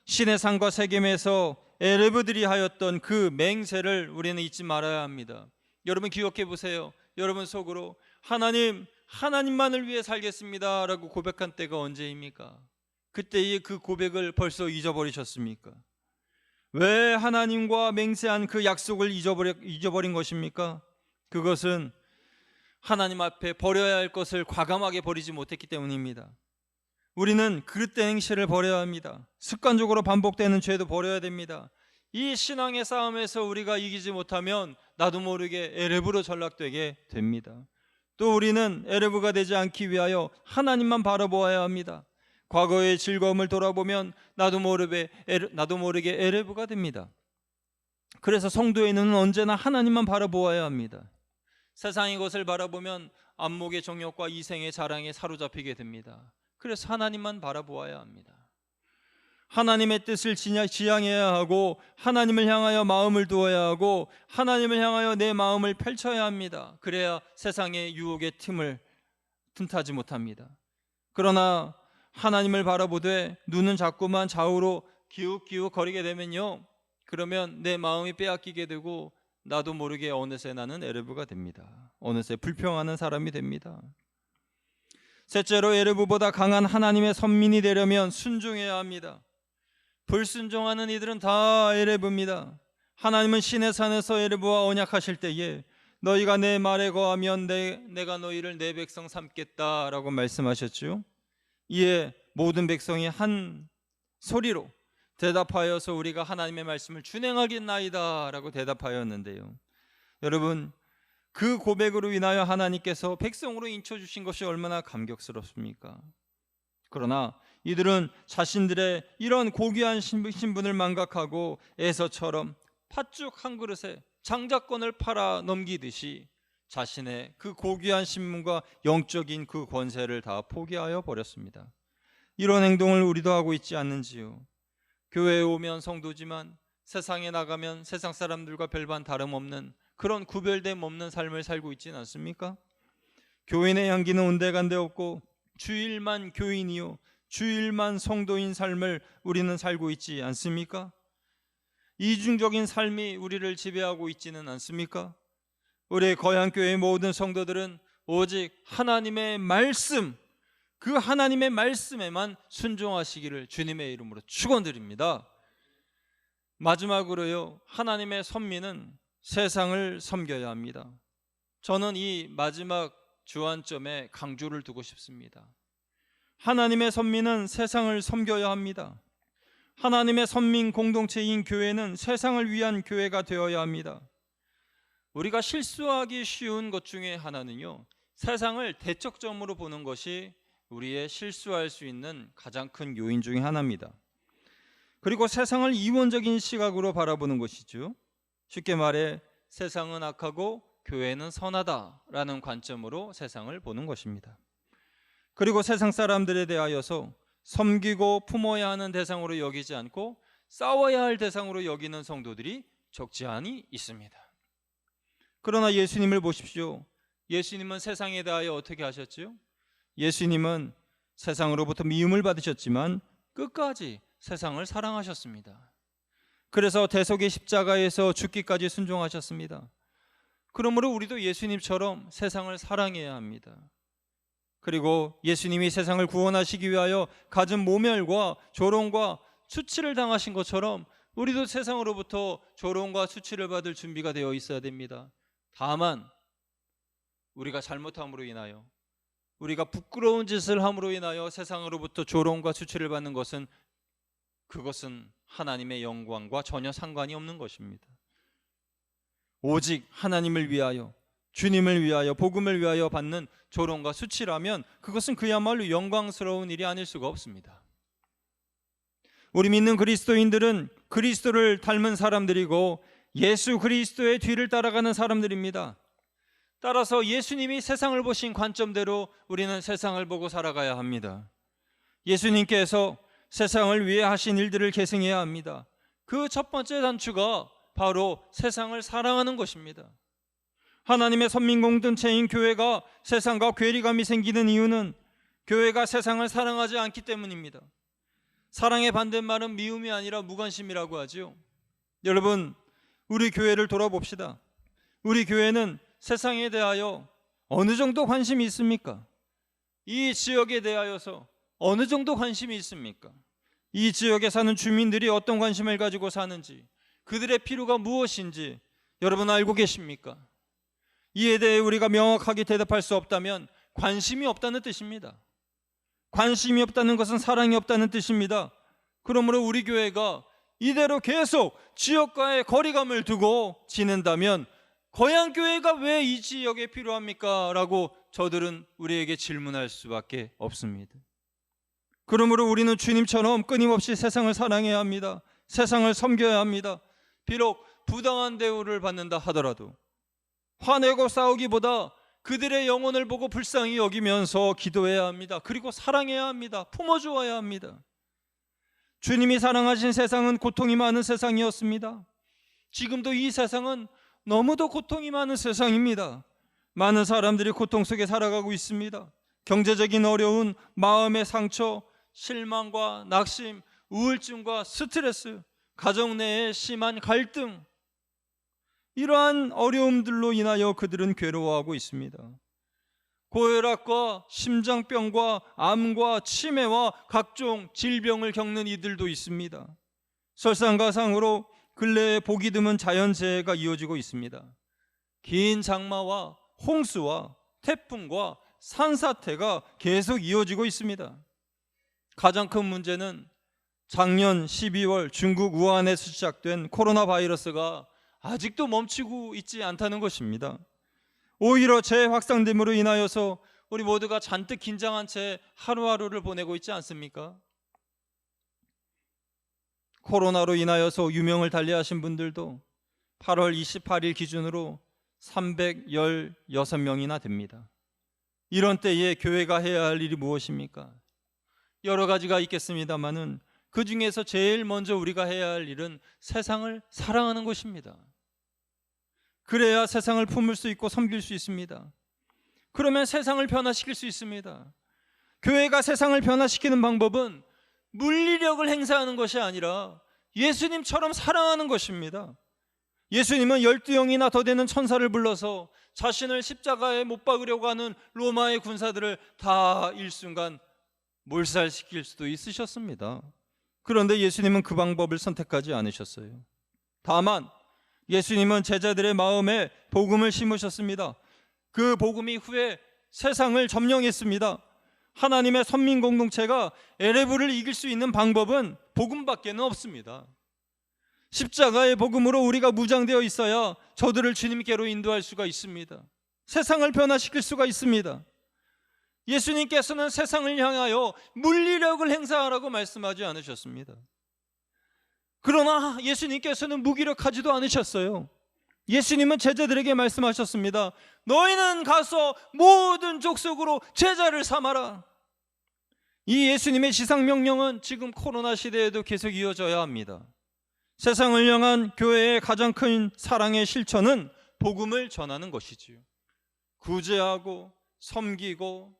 신의 산과 세겜에서 에레브들이 하였던 그 맹세를 우리는 잊지 말아야 합니다. 여러분 기억해 보세요. 여러분 속으로 하나님만을 위해 살겠습니다 라고 고백한 때가 언제입니까? 그때의 그 고백을 벌써 잊어버리셨습니까? 왜 하나님과 맹세한 그 약속을 잊어버린 것입니까? 그것은 하나님 앞에 버려야 할 것을 과감하게 버리지 못했기 때문입니다. 우리는 그릇된 행실을 버려야 합니다. 습관적으로 반복되는 죄도 버려야 됩니다. 이 신앙의 싸움에서 우리가 이기지 못하면 나도 모르게 에레브로 전락되게 됩니다. 또 우리는 에레브가 되지 않기 위하여 하나님만 바라보아야 합니다. 과거의 즐거움을 돌아보면 나도 모르게 에레브가 됩니다. 그래서 성도에는 언제나 하나님만 바라보아야 합니다. 세상의 것을 바라보면 안목의 정욕과 이생의 자랑에 사로잡히게 됩니다. 그래서 하나님만 바라보아야 합니다. 하나님의 뜻을 지향해야 하고 하나님을 향하여 마음을 두어야 하고 하나님을 향하여 내 마음을 펼쳐야 합니다. 그래야 세상의 유혹의 틈타지 못합니다. 그러나 하나님을 바라보되 눈은 자꾸만 좌우로 기웃기웃 거리게 되면요, 그러면 내 마음이 빼앗기게 되고 나도 모르게 어느새 나는 에레브가 됩니다. 어느새 불평하는 사람이 됩니다. 셋째로, 에레브보다 강한 하나님의 선민이 되려면 순종해야 합니다. 불순종하는 이들은 다 에레브입니다. 하나님은 신의 산에서 에레브와 언약하실 때에 너희가 내 말에 거하면 내가 너희를 내 백성 삼겠다라고 말씀하셨죠. 이에 모든 백성이 한 소리로 대답하여서 우리가 하나님의 말씀을 준행하겠나이다 라고 대답하였는데요, 여러분, 그 고백으로 인하여 하나님께서 백성으로 인쳐주신 것이 얼마나 감격스럽습니까? 그러나 이들은 자신들의 이런 고귀한 신분을 망각하고 에서처럼 팥죽 한 그릇에 장자권을 팔아 넘기듯이 자신의 그 고귀한 신분과 영적인 그 권세를 다 포기하여 버렸습니다. 이런 행동을 우리도 하고 있지 않는지요? 교회에 오면 성도지만 세상에 나가면 세상 사람들과 별반 다름없는 그런 구별됨 없는 삶을 살고 있지는 않습니까? 교인의 향기는 온데간데 없고 주일만 교인이요 주일만 성도인 삶을 우리는 살고 있지 않습니까? 이중적인 삶이 우리를 지배하고 있지는 않습니까? 우리 거향교회의 모든 성도들은 오직 하나님의 말씀, 그 하나님의 말씀에만 순종하시기를 주님의 이름으로 축원드립니다. 마지막으로요, 하나님의 선민은 세상을 섬겨야 합니다. 저는 이 마지막 주안점에 강조를 두고 싶습니다. 하나님의 선민은 세상을 섬겨야 합니다. 하나님의 선민 공동체인 교회는 세상을 위한 교회가 되어야 합니다. 우리가 실수하기 쉬운 것 중에 하나는요, 세상을 대척점으로 보는 것이 우리의 실수할 수 있는 가장 큰 요인 중에 하나입니다. 그리고 세상을 이원적인 시각으로 바라보는 것이죠. 쉽게 말해 세상은 악하고 교회는 선하다라는 관점으로 세상을 보는 것입니다. 그리고 세상 사람들에 대하여서 섬기고 품어야 하는 대상으로 여기지 않고 싸워야 할 대상으로 여기는 성도들이 적지 않이 있습니다. 그러나 예수님을 보십시오. 예수님은 세상에 대하여 어떻게 하셨지요? 예수님은 세상으로부터 미움을 받으셨지만 끝까지 세상을 사랑하셨습니다. 그래서 대속의 십자가에서 죽기까지 순종하셨습니다. 그러므로 우리도 예수님처럼 세상을 사랑해야 합니다. 그리고 예수님이 세상을 구원하시기 위하여 갖은 모멸과 조롱과 수치를 당하신 것처럼 우리도 세상으로부터 조롱과 수치를 받을 준비가 되어 있어야 됩니다. 다만 우리가 잘못함으로 인하여, 우리가 부끄러운 짓을 함으로 인하여 세상으로부터 조롱과 수치를 받는 것은, 그것은 하나님의 영광과 전혀 상관이 없는 것입니다. 오직 하나님을 위하여, 주님을 위하여, 복음을 위하여 받는 조롱과 수치라면 그것은 그야말로 영광스러운 일이 아닐 수가 없습니다. 우리 믿는 그리스도인들은 그리스도를 닮은 사람들이고 예수 그리스도의 뒤를 따라가는 사람들입니다. 따라서 예수님이 세상을 보신 관점대로 우리는 세상을 보고 살아가야 합니다. 예수님께서 세상을 위해 하신 일들을 계승해야 합니다. 그 첫 번째 단추가 바로 세상을 사랑하는 것입니다. 하나님의 선민 공동체인 교회가 세상과 괴리감이 생기는 이유는 교회가 세상을 사랑하지 않기 때문입니다. 사랑의 반대말은 미움이 아니라 무관심이라고 하죠. 여러분, 우리 교회를 돌아봅시다. 우리 교회는 세상에 대하여 어느 정도 관심이 있습니까? 이 지역에 대하여서 어느 정도 관심이 있습니까? 이 지역에 사는 주민들이 어떤 관심을 가지고 사는지, 그들의 필요가 무엇인지 여러분 알고 계십니까? 이에 대해 우리가 명확하게 대답할 수 없다면 관심이 없다는 뜻입니다. 관심이 없다는 것은 사랑이 없다는 뜻입니다. 그러므로 우리 교회가 이대로 계속 지역과의 거리감을 두고 지낸다면 거향교회가 왜 이 지역에 필요합니까? 라고 저들은 우리에게 질문할 수밖에 없습니다. 그러므로 우리는 주님처럼 끊임없이 세상을 사랑해야 합니다. 세상을 섬겨야 합니다. 비록 부당한 대우를 받는다 하더라도 화내고 싸우기보다 그들의 영혼을 보고 불쌍히 여기면서 기도해야 합니다. 그리고 사랑해야 합니다. 품어주어야 합니다. 주님이 사랑하신 세상은 고통이 많은 세상이었습니다. 지금도 이 세상은 너무도 고통이 많은 세상입니다. 많은 사람들이 고통 속에 살아가고 있습니다. 경제적인 어려운, 마음의 상처, 실망과 낙심, 우울증과 스트레스, 가정 내의 심한 갈등, 이러한 어려움들로 인하여 그들은 괴로워하고 있습니다. 고혈압과 심장병과 암과 치매와 각종 질병을 겪는 이들도 있습니다. 설상가상으로 근래에 보기 드문 자연재해가 이어지고 있습니다. 긴 장마와 홍수와 태풍과 산사태가 계속 이어지고 있습니다. 가장 큰 문제는 작년 12월 중국 우한에서 시작된 코로나 바이러스가 아직도 멈추고 있지 않다는 것입니다. 오히려 재확산됨으로 인하여서 우리 모두가 잔뜩 긴장한 채 하루하루를 보내고 있지 않습니까? 코로나로 인하여서 유명을 달리하신 분들도, 8월 28일 기준으로 316명이나 됩니다. 이런 때에 교회가 해야 할 일이 무엇입니까? 여러 가지가 있겠습니다만은 그 중에서 제일 먼저 우리가 해야 할 일은 세상을 사랑하는 것입니다. 그래야 세상을 품을 수 있고 섬길 수 있습니다. 그러면 세상을 변화시킬 수 있습니다. 교회가 세상을 변화시키는 방법은 물리력을 행사하는 것이 아니라 예수님처럼 사랑하는 것입니다. 예수님은 12영이나 더 되는 천사를 불러서 자신을 십자가에 못 박으려고 하는 로마의 군사들을 다 일순간 몰살시킬 수도 있으셨습니다. 그런데 예수님은 그 방법을 선택하지 않으셨어요. 다만 예수님은 제자들의 마음에 복음을 심으셨습니다. 그 복음이 후에 세상을 점령했습니다. 하나님의 선민 공동체가 에레브를 이길 수 있는 방법은 복음밖에는 없습니다. 십자가의 복음으로 우리가 무장되어 있어야 저들을 주님께로 인도할 수가 있습니다. 세상을 변화시킬 수가 있습니다. 예수님께서는 세상을 향하여 물리력을 행사하라고 말씀하지 않으셨습니다. 그러나 예수님께서는 무기력하지도 않으셨어요. 예수님은 제자들에게 말씀하셨습니다. 너희는 가서 모든 족속으로 제자를 삼아라. 이 예수님의 지상명령은 지금 코로나 시대에도 계속 이어져야 합니다. 세상을 향한 교회의 가장 큰 사랑의 실천은 복음을 전하는 것이지요. 구제하고 섬기고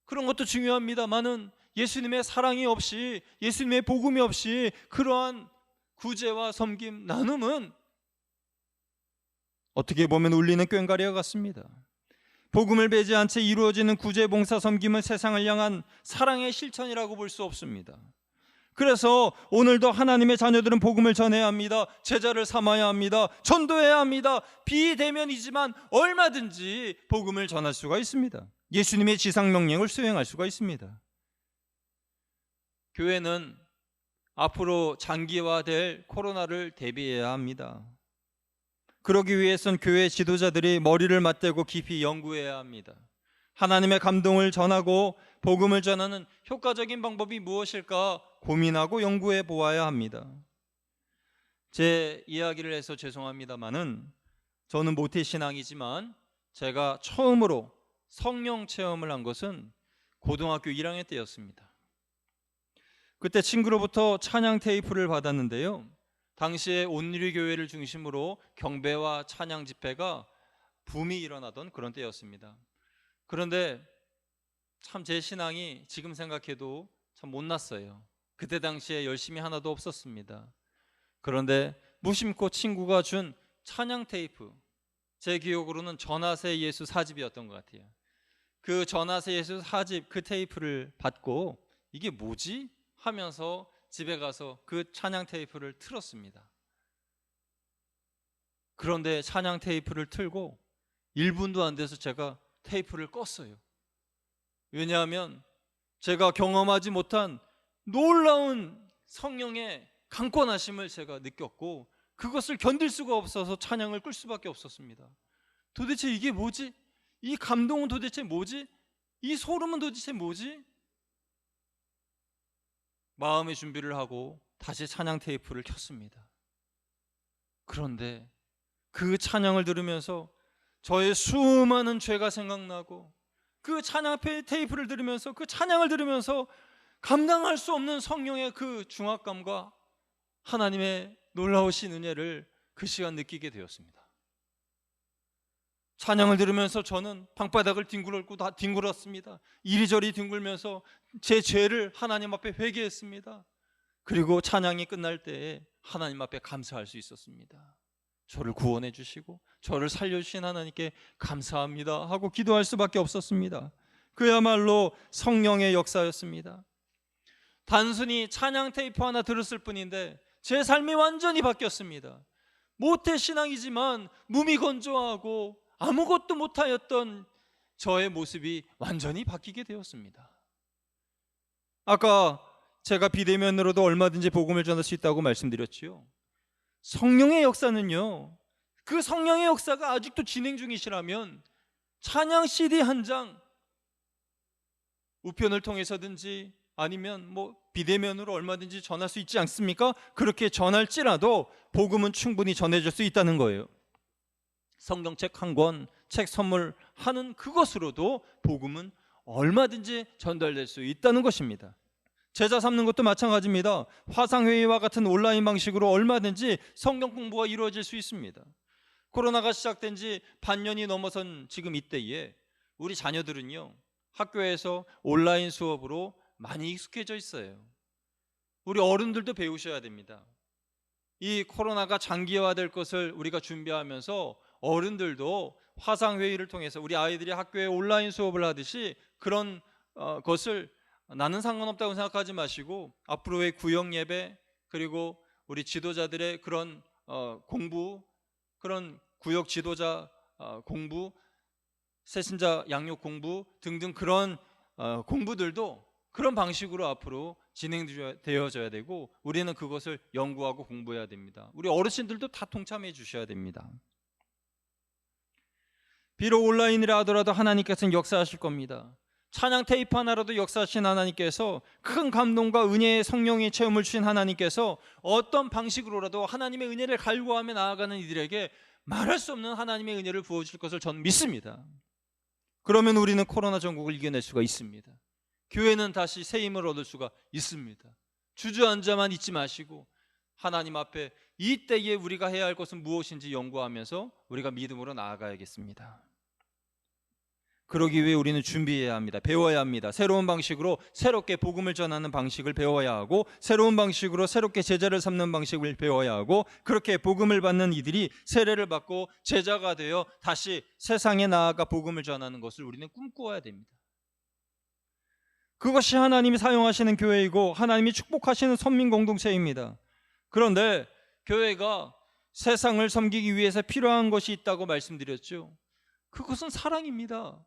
그런 것도 중요합니다만은 예수님의 사랑이 없이, 예수님의 복음이 없이 그러한 구제와 섬김, 나눔은 어떻게 보면 울리는 꽹과리와 같습니다. 복음을 배제한 채 이루어지는 구제, 봉사, 섬김은 세상을 향한 사랑의 실천이라고 볼 수 없습니다. 그래서 오늘도 하나님의 자녀들은 복음을 전해야 합니다. 제자를 삼아야 합니다. 전도해야 합니다. 비대면이지만 얼마든지 복음을 전할 수가 있습니다. 예수님의 지상명령을 수행할 수가 있습니다. 교회는 앞으로 장기화될 코로나를 대비해야 합니다. 그러기 위해선 교회 지도자들이 머리를 맞대고 깊이 연구해야 합니다. 하나님의 감동을 전하고 복음을 전하는 효과적인 방법이 무엇일까 고민하고 연구해 보아야 합니다. 제 이야기를 해서 죄송합니다만은 저는 모태신앙이지만 제가 처음으로 성령 체험을 한 것은 고등학교 1학년 때였습니다. 그때 친구로부터 찬양 테이프를 받았는데요. 당시에 온누리교회를 중심으로 경배와 찬양 집회가 붐이 일어나던 그런 때였습니다. 그런데 참 제 신앙이 지금 생각해도 참 못났어요. 그때 당시에 열심히 하나도 없었습니다. 그런데 무심코 친구가 준 찬양 테이프, 제 기억으로는 전하세 예수 4집이었던 것 같아요. 그 전하세 예수 4집 그 테이프를 받고 이게 뭐지? 하면서 집에 가서 그 찬양 테이프를 틀었습니다. 그런데 찬양 테이프를 틀고 1분도 안 돼서 제가 테이프를 껐어요. 왜냐하면 제가 경험하지 못한 놀라운 성령의 강권하심을 제가 느꼈고 그것을 견딜 수가 없어서 찬양을 끌 수밖에 없었습니다. 도대체 이게 뭐지? 이 감동은 도대체 뭐지? 이 소름은 도대체 뭐지? 마음의 준비를 하고 다시 찬양 테이프를 켰습니다. 그런데 그 찬양을 들으면서 저의 수많은 죄가 생각나고 그 찬양 테이프를 들으면서 그 찬양을 들으면서 감당할 수 없는 성령의 그 중압감과 하나님의 놀라우신 은혜를 그 시간 느끼게 되었습니다. 찬양을 들으면서 저는 방바닥을 뒹굴었습니다. 이리저리 뒹굴면서 제 죄를 하나님 앞에 회개했습니다. 그리고 찬양이 끝날 때에 하나님 앞에 감사할 수 있었습니다. 저를 구원해 주시고 저를 살려주신 하나님께 감사합니다 하고 기도할 수밖에 없었습니다. 그야말로 성령의 역사였습니다. 단순히 찬양 테이프 하나 들었을 뿐인데 제 삶이 완전히 바뀌었습니다. 모태신앙이지만 무미건조하고 아무것도 못하였던 저의 모습이 완전히 바뀌게 되었습니다. 아까 제가 비대면으로도 얼마든지 복음을 전할 수 있다고 말씀드렸지요. 성령의 역사는요, 그 성령의 역사가 아직도 진행 중이시라면 찬양 CD 한 장 우편을 통해서든지 아니면 뭐 비대면으로 얼마든지 전할 수 있지 않습니까? 그렇게 전할지라도 복음은 충분히 전해질 수 있다는 거예요. 성경책 한 권, 책 선물하는 그것으로도 복음은 얼마든지 전달될 수 있다는 것입니다. 제자 삼는 것도 마찬가지입니다. 화상회의와 같은 온라인 방식으로 얼마든지 성경 공부가 이루어질 수 있습니다. 코로나가 시작된 지 반년이 넘어선 지금 이때에 우리 자녀들은요, 학교에서 온라인 수업으로 많이 익숙해져 있어요. 우리 어른들도 배우셔야 됩니다. 이 코로나가 장기화될 것을 우리가 준비하면서 어른들도 화상회의를 통해서 우리 아이들이 학교에 온라인 수업을 하듯이 그런 것을 나는 상관없다고 생각하지 마시고 앞으로의 구역 예배, 그리고 우리 지도자들의 그런 공부, 그런 구역 지도자 공부, 새신자 양육 공부 등등 그런 공부들도 그런 방식으로 앞으로 진행되어져야 되고, 우리는 그것을 연구하고 공부해야 됩니다. 우리 어르신들도 다 동참해 주셔야 됩니다. 비록 온라인이라 하더라도 하나님께서는 역사하실 겁니다. 찬양 테이프 하나라도 역사하신 하나님께서, 큰 감동과 은혜의 성령의 체험을 주신 하나님께서 어떤 방식으로라도 하나님의 은혜를 갈구하며 나아가는 이들에게 말할 수 없는 하나님의 은혜를 부어주실 것을 저는 믿습니다. 그러면 우리는 코로나 전국을 이겨낼 수가 있습니다. 교회는 다시 새 힘을 얻을 수가 있습니다. 주저앉아만 있지 마시고 하나님 앞에 이때에 우리가 해야 할 것은 무엇인지 연구하면서 우리가 믿음으로 나아가야겠습니다. 그러기 위해 우리는 준비해야 합니다. 배워야 합니다. 새로운 방식으로 새롭게 복음을 전하는 방식을 배워야 하고, 새로운 방식으로 새롭게 제자를 삼는 방식을 배워야 하고, 그렇게 복음을 받는 이들이 세례를 받고 제자가 되어 다시 세상에 나아가 복음을 전하는 것을 우리는 꿈꾸어야 됩니다. 그것이 하나님이 사용하시는 교회이고 하나님이 축복하시는 선민 공동체입니다. 그런데 교회가 세상을 섬기기 위해서 필요한 것이 있다고 말씀드렸죠. 그것은 사랑입니다.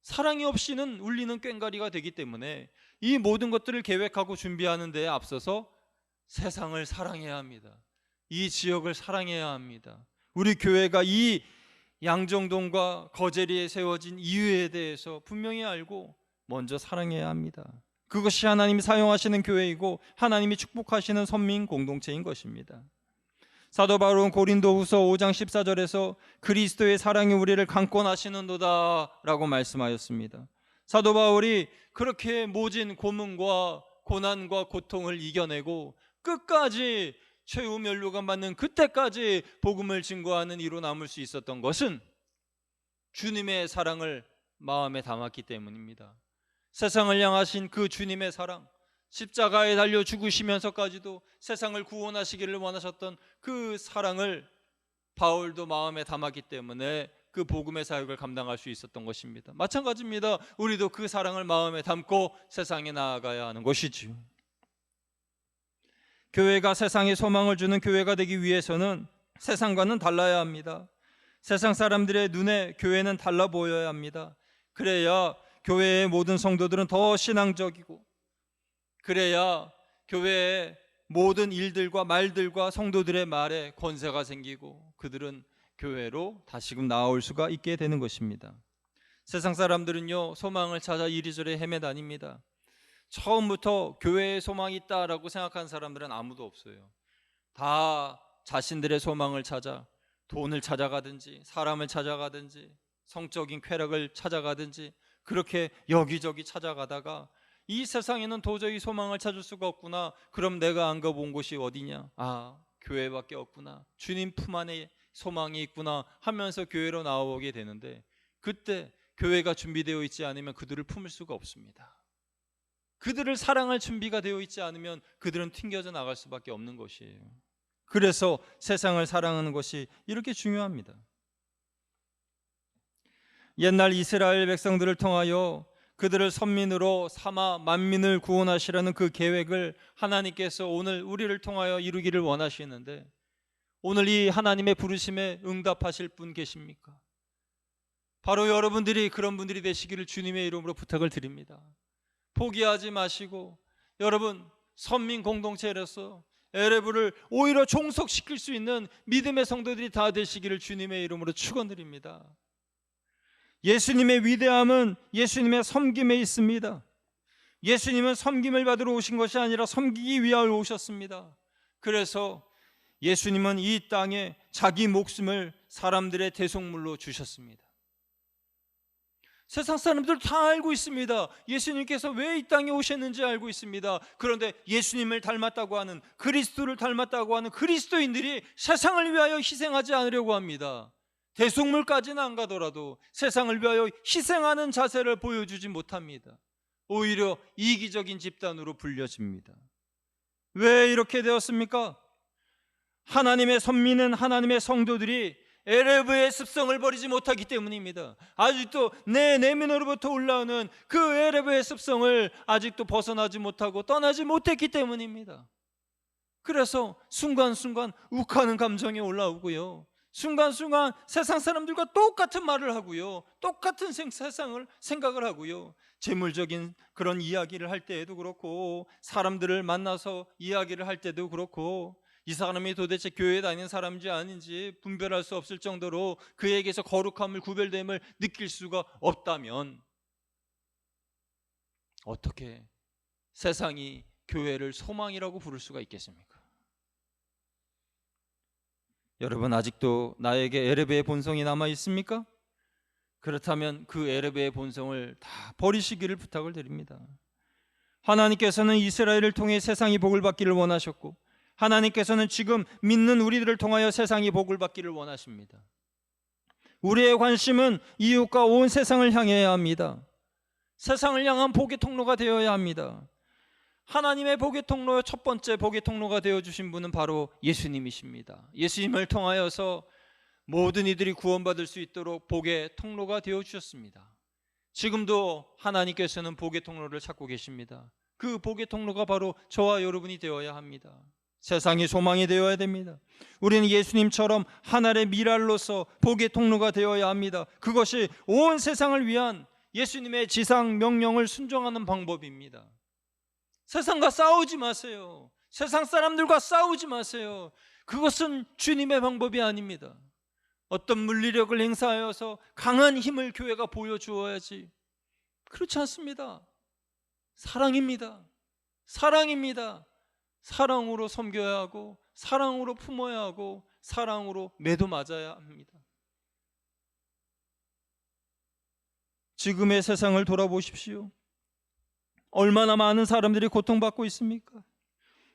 사랑이 없이는 울리는 꽹과리가 되기 때문에 이 모든 것들을 계획하고 준비하는 데에 앞서서 세상을 사랑해야 합니다. 이 지역을 사랑해야 합니다. 우리 교회가 이 양정동과 거제리에 세워진 이유에 대해서 분명히 알고 먼저 사랑해야 합니다. 그것이 하나님이 사용하시는 교회이고 하나님이 축복하시는 선민 공동체인 것입니다. 사도 바울은 고린도후서 5장 14절에서 그리스도의 사랑이 우리를 강권하시는도다 라고 말씀하였습니다. 사도 바울이 그렇게 모진 고문과 고난과 고통을 이겨내고 끝까지 최후 면류관 받는 그때까지 복음을 증거하는 이로 남을 수 있었던 것은 주님의 사랑을 마음에 담았기 때문입니다. 세상을 향하신 그 주님의 사랑, 십자가에 달려 죽으시면서까지도 세상을 구원하시기를 원하셨던 그 사랑을 바울도 마음에 담았기 때문에 그 복음의 사역을 감당할 수 있었던 것입니다. 마찬가지입니다. 우리도 그 사랑을 마음에 담고 세상에 나아가야 하는 것이지요. 교회가 세상에 소망을 주는 교회가 되기 위해서는 세상과는 달라야 합니다. 세상 사람들의 눈에 교회는 달라 보여야 합니다. 그래야 교회의 모든 성도들은 더 신앙적이고, 그래야 교회의 모든 일들과 말들과 성도들의 말에 권세가 생기고 그들은 교회로 다시금 나올 수가 있게 되는 것입니다. 세상 사람들은요, 소망을 찾아 이리저리 헤매다닙니다. 처음부터 교회에 소망이 있다라고 생각하는 사람들은 아무도 없어요. 다 자신들의 소망을 찾아 돈을 찾아가든지 사람을 찾아가든지 성적인 쾌락을 찾아가든지 그렇게 여기저기 찾아가다가 이 세상에는 도저히 소망을 찾을 수가 없구나. 그럼 내가 안 가본 곳이 어디냐? 아, 교회밖에 없구나. 주님 품 안에 소망이 있구나 하면서 교회로 나오게 되는데, 그때 교회가 준비되어 있지 않으면 그들을 품을 수가 없습니다. 그들을 사랑할 준비가 되어 있지 않으면 그들은 튕겨져 나갈 수밖에 없는 것이에요. 그래서 세상을 사랑하는 것이 이렇게 중요합니다. 옛날 이스라엘 백성들을 통하여 그들을 선민으로 삼아 만민을 구원하시라는 그 계획을 하나님께서 오늘 우리를 통하여 이루기를 원하시는데, 오늘 이 하나님의 부르심에 응답하실 분 계십니까? 바로 여러분들이 그런 분들이 되시기를 주님의 이름으로 부탁을 드립니다. 포기하지 마시고 여러분 선민 공동체로서 에레브를 오히려 종속시킬 수 있는 믿음의 성도들이 다 되시기를 주님의 이름으로 축원드립니다. 예수님의 위대함은 예수님의 섬김에 있습니다. 예수님은 섬김을 받으러 오신 것이 아니라 섬기기 위하여 오셨습니다. 그래서 예수님은 이 땅에 자기 목숨을 사람들의 대속물로 주셨습니다. 세상 사람들 다 알고 있습니다. 예수님께서 왜 이 땅에 오셨는지 알고 있습니다. 그런데 예수님을 닮았다고 하는, 그리스도를 닮았다고 하는 그리스도인들이 세상을 위하여 희생하지 않으려고 합니다. 대속물까지는 안 가더라도 세상을 위하여 희생하는 자세를 보여주지 못합니다. 오히려 이기적인 집단으로 불려집니다. 왜 이렇게 되었습니까? 하나님의 선민은, 하나님의 성도들이 에레브의 습성을 버리지 못하기 때문입니다. 아직도 내 내면으로부터 올라오는 그 에레브의 습성을 아직도 벗어나지 못하고 떠나지 못했기 때문입니다. 그래서 순간순간 욱하는 감정이 올라오고요, 순간순간 세상 사람들과 똑같은 말을 하고요, 똑같은 세상을 생각을 하고요, 재물적인 그런 이야기를 할 때에도 그렇고, 사람들을 만나서 이야기를 할 때도 그렇고, 이 사람이 도대체 교회에 다니는 사람인지 아닌지 분별할 수 없을 정도로 그에게서 거룩함을, 구별됨을 느낄 수가 없다면 어떻게 세상이 교회를 소망이라고 부를 수가 있겠습니까? 여러분, 아직도 나에게 에레베의 본성이 남아 있습니까? 그렇다면 그 에레베의 본성을 다 버리시기를 부탁을 드립니다. 하나님께서는 이스라엘을 통해 세상이 복을 받기를 원하셨고, 하나님께서는 지금 믿는 우리들을 통하여 세상이 복을 받기를 원하십니다. 우리의 관심은 이웃과 온 세상을 향해야 합니다. 세상을 향한 복의 통로가 되어야 합니다. 하나님의 복의 통로의 첫 번째 복의 통로가 되어주신 분은 바로 예수님이십니다. 예수님을 통하여서 모든 이들이 구원받을 수 있도록 복의 통로가 되어주셨습니다. 지금도 하나님께서는 복의 통로를 찾고 계십니다. 그 복의 통로가 바로 저와 여러분이 되어야 합니다. 세상이 소망이 되어야 됩니다. 우리는 예수님처럼 하나의 미랄로서 복의 통로가 되어야 합니다. 그것이 온 세상을 위한 예수님의 지상 명령을 순종하는 방법입니다. 세상과 싸우지 마세요. 세상 사람들과 싸우지 마세요. 그것은 주님의 방법이 아닙니다. 어떤 물리력을 행사하여서 강한 힘을 교회가 보여주어야지, 그렇지 않습니다. 사랑입니다. 사랑입니다. 사랑으로 섬겨야 하고, 사랑으로 품어야 하고, 사랑으로 매도 맞아야 합니다. 지금의 세상을 돌아보십시오. 얼마나 많은 사람들이 고통받고 있습니까?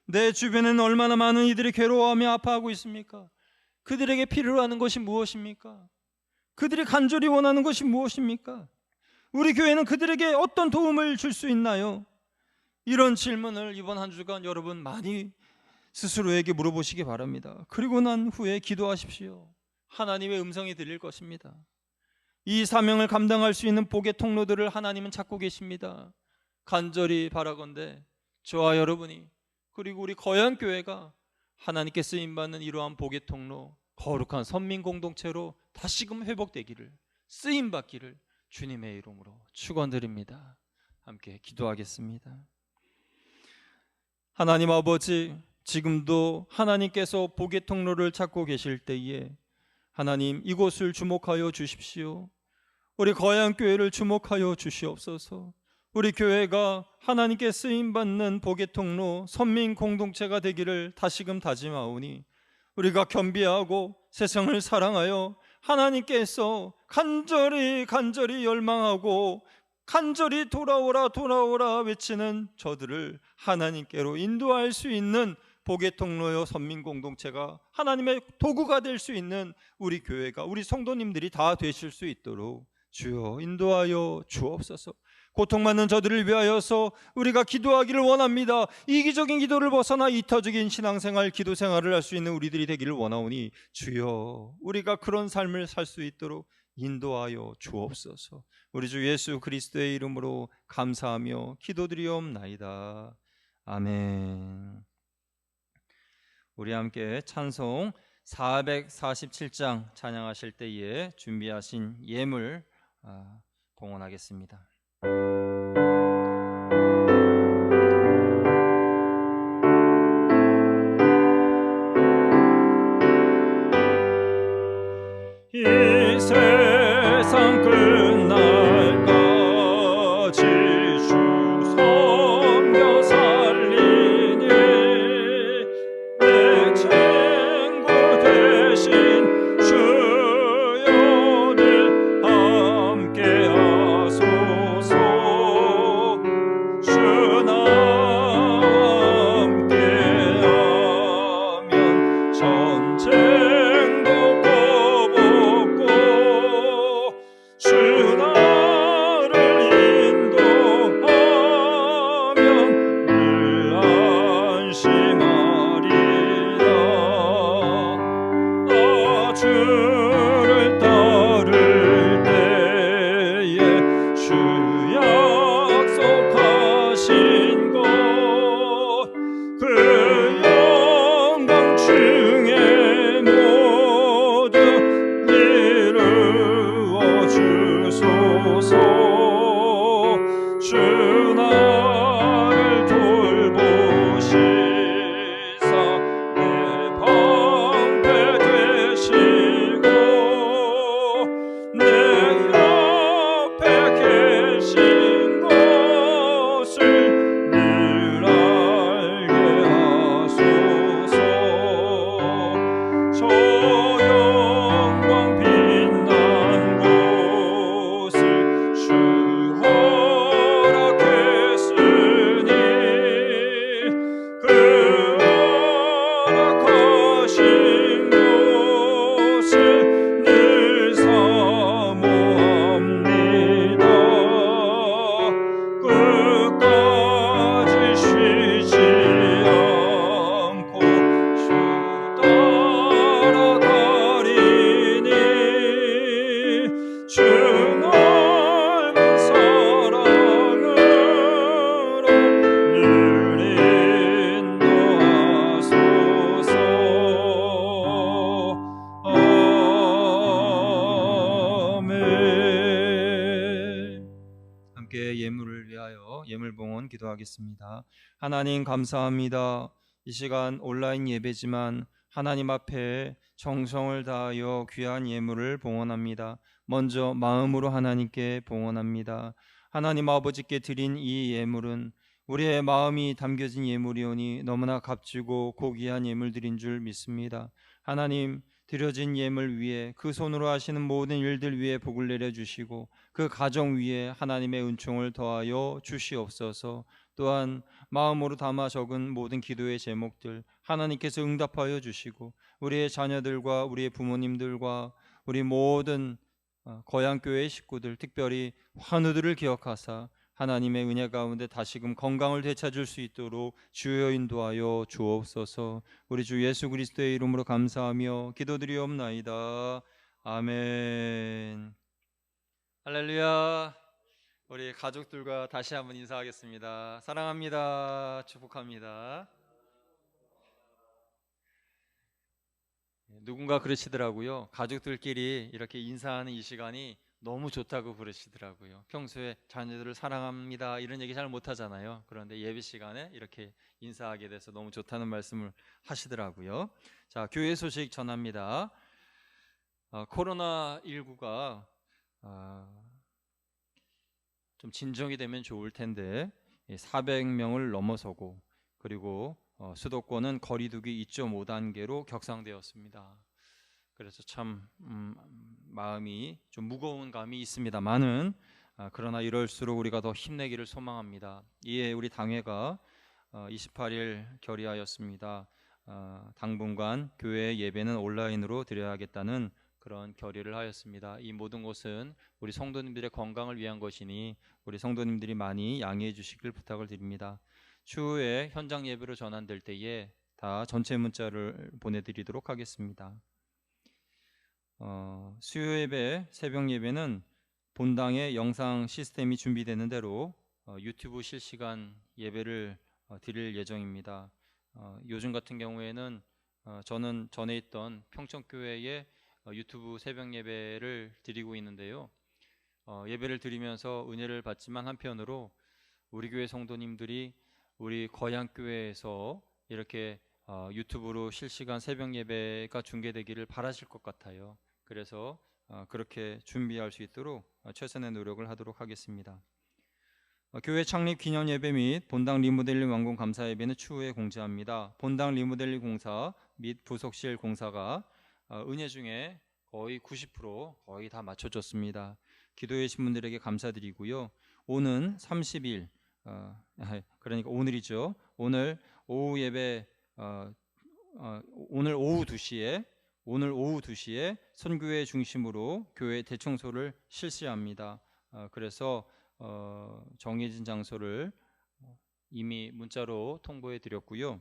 내 주변에는 얼마나 많은 이들이 괴로워하며 아파하고 있습니까? 그들에게 필요로 하는 것이 무엇입니까? 그들이 간절히 원하는 것이 무엇입니까? 우리 교회는 그들에게 어떤 도움을 줄 수 있나요? 이런 질문을 이번 한 주간 여러분 많이 스스로에게 물어보시기 바랍니다. 그리고 난 후에 기도하십시오. 하나님의 음성이 들릴 것입니다. 이 사명을 감당할 수 있는 복의 통로들을 하나님은 찾고 계십니다. 간절히 바라건대 저와 여러분이, 그리고 우리 거양교회가 하나님께 쓰임받는 이러한 복의 통로, 거룩한 선민 공동체로 다시금 회복되기를, 쓰임받기를 주님의 이름으로 축원드립니다. 함께 기도하겠습니다. 하나님 아버지, 지금도 하나님께서 복의 통로를 찾고 계실 때에 하나님 이곳을 주목하여 주십시오. 우리 거양교회를 주목하여 주시옵소서. 우리 교회가 하나님께 쓰임받는 복의 통로, 선민 공동체가 되기를 다시금 다짐하오니, 우리가 겸비하고 세상을 사랑하여 하나님께서 간절히 열망하고 간절히 돌아오라 돌아오라 외치는 저들을 하나님께로 인도할 수 있는 복의 통로요 선민 공동체가, 하나님의 도구가 될 수 있는 우리 교회가, 우리 성도님들이 다 되실 수 있도록 주여 인도하여 주옵소서. 고통받는 저들을 위하여서 우리가 기도하기를 원합니다. 이기적인 기도를 벗어나 이타적인 신앙생활, 기도생활을 할 수 있는 우리들이 되기를 원하오니 주여 우리가 그런 삶을 살 수 있도록 인도하여 주옵소서. 우리 주 예수 그리스도의 이름으로 감사하며 기도드리옵나이다. 아멘. 우리 함께 찬송 447장 찬양하실 때에 준비하신 예물 봉헌하겠습니다. 이 세상 끝날까지 주 기도하겠습니다. 하나님 감사합니다. 이 시간 온라인 예배지만 하나님 앞에 정성을 다하여 귀한 예물을 봉헌합니다. 먼저 마음으로 하나님께 봉헌합니다. 하나님 아버지께 드린 이 예물은 우리의 마음이 담겨진 예물이오니 너무나 값지고 고귀한 예물들인 줄 믿습니다. 하나님, 드려진 예물 위에 그 손으로 하시는 모든 일들 위에 복을 내려주시고 그 가정 위에 하나님의 은총을 더하여 주시옵소서. 또한 마음으로 담아 적은 모든 기도의 제목들 하나님께서 응답하여 주시고 우리의 자녀들과 우리의 부모님들과 우리 모든 거양교회 식구들, 특별히 환우들을 기억하사 하나님의 은혜 가운데 다시금 건강을 되찾을 수 있도록 주여 인도하여 주옵소서. 우리 주 예수 그리스도의 이름으로 감사하며 기도드리옵나이다. 아멘. 할렐루야. 우리 가족들과 다시 한번 인사하겠습니다. 사랑합니다. 축복합니다. 누군가 그러시더라고요. 가족들끼리 이렇게 인사하는 이 시간이 너무 좋다고 그러시더라고요. 평소에 자녀들을 사랑합니다 이런 얘기 잘 못하잖아요. 그런데 예배 시간에 이렇게 인사하게 돼서 너무 좋다는 말씀을 하시더라고요. 자, 교회 소식 전합니다. 코로나19가 좀 진정이 되면 좋을 텐데 400명을 넘어서고 그리고 수도권은 거리두기 2.5단계로 격상되었습니다. 그래서 참 마음이 좀 무거운 감이 있습니다만은 그러나 이럴수록 우리가 더 힘내기를 소망합니다. 이에 우리 당회가 28일 결의하였습니다. 당분간 교회 예배는 온라인으로 드려야겠다는 그런 결의를 하였습니다. 이 모든 것은 우리 성도님들의 건강을 위한 것이니 우리 성도님들이 많이 양해해 주시길 부탁을 드립니다. 추후에 현장 예배로 전환될 때에 다 전체 문자를 보내드리도록 하겠습니다. 수요 예배, 새벽 예배는 본당의 영상 시스템이 준비되는 대로 유튜브 실시간 예배를 드릴 예정입니다. 요즘 같은 경우에는 저는 전에 있던 평천교회의 유튜브 새벽 예배를 드리고 있는데요. 예배를 드리면서 은혜를 받지만 한편으로 우리 교회 성도님들이 우리 거양교회에서 이렇게 유튜브로 실시간 새벽 예배가 중계되기를 바라실 것 같아요. 그래서 그렇게 준비할 수 있도록 최선의 노력을 하도록 하겠습니다. 교회 창립 기념 예배 및 본당 리모델링 완공 감사 예배는 추후에 공지합니다. 본당 리모델링 공사 및 부속실 공사가 은혜 중에 거의 90% 거의 다 마쳐졌습니다. 기도해 주신 분들에게 감사드리고요. 오는 30일 그러니까 오늘이죠. 오늘 오후 예배 오늘 오후 2시에 선교회 중심으로 교회 대청소를 실시합니다. 그래서 정해진 장소를 이미 문자로 통보해 드렸고요.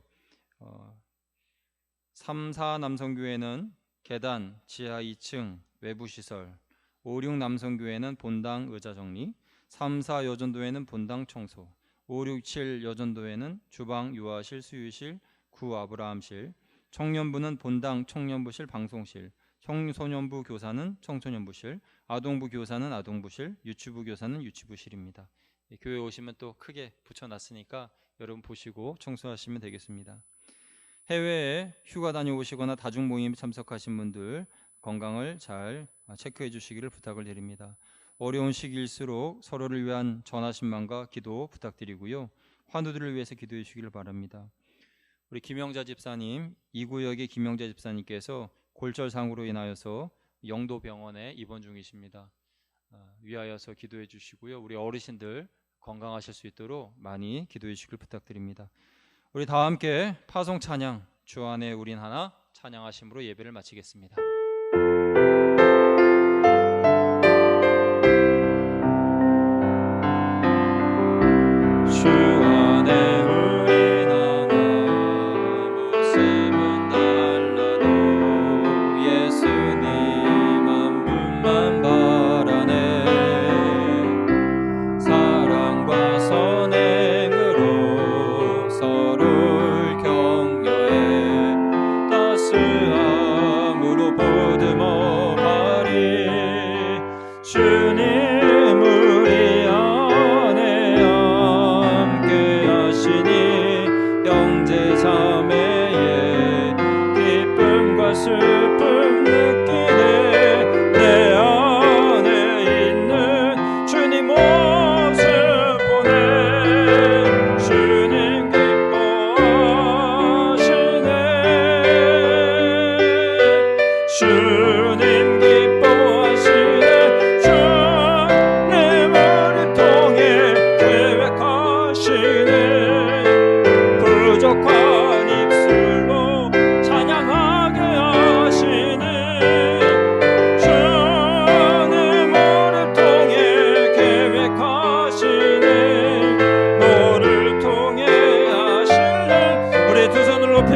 3, 4 남성교회는 계단, 지하 2층 외부 시설, 5, 6 남성교회는 본당 의자 정리, 3, 4 여전도회는 본당 청소, 5, 6, 7 여전도회는 주방, 유아실, 수유실, 9 아브라함실, 청년부는 본당 청년부실, 방송실, 청소년부 교사는 청소년부실, 아동부 교사는 아동부실, 유치부 교사는 유치부실입니다. 교회 오시면 또 크게 붙여놨으니까 여러분 보시고 청소하시면 되겠습니다. 해외에 휴가 다녀오시거나 다중 모임에 참석하신 분들 건강을 잘 체크해 주시기를 부탁을 드립니다. 어려운 시기일수록 서로를 위한 전하신만과 기도 부탁드리고요. 환우들을 위해서 기도해 주시기를 바랍니다. 우리 김영자 집사님, 이 구역의 김영자 집사님께서 골절상으로 인하여서 영도병원에 입원 중이십니다. 위하여서 기도해 주시고요. 우리 어르신들 건강하실 수 있도록 많이 기도해 주시길 부탁드립니다. 우리 다 함께 파송 찬양 주 안에 우린 하나 찬양하심으로 예배를 마치겠습니다. 주 안에 우린 하나 모습은 달라도 예수님 한 분만 바라네. 사랑과 선행으로 서로를 격려해 따스함으로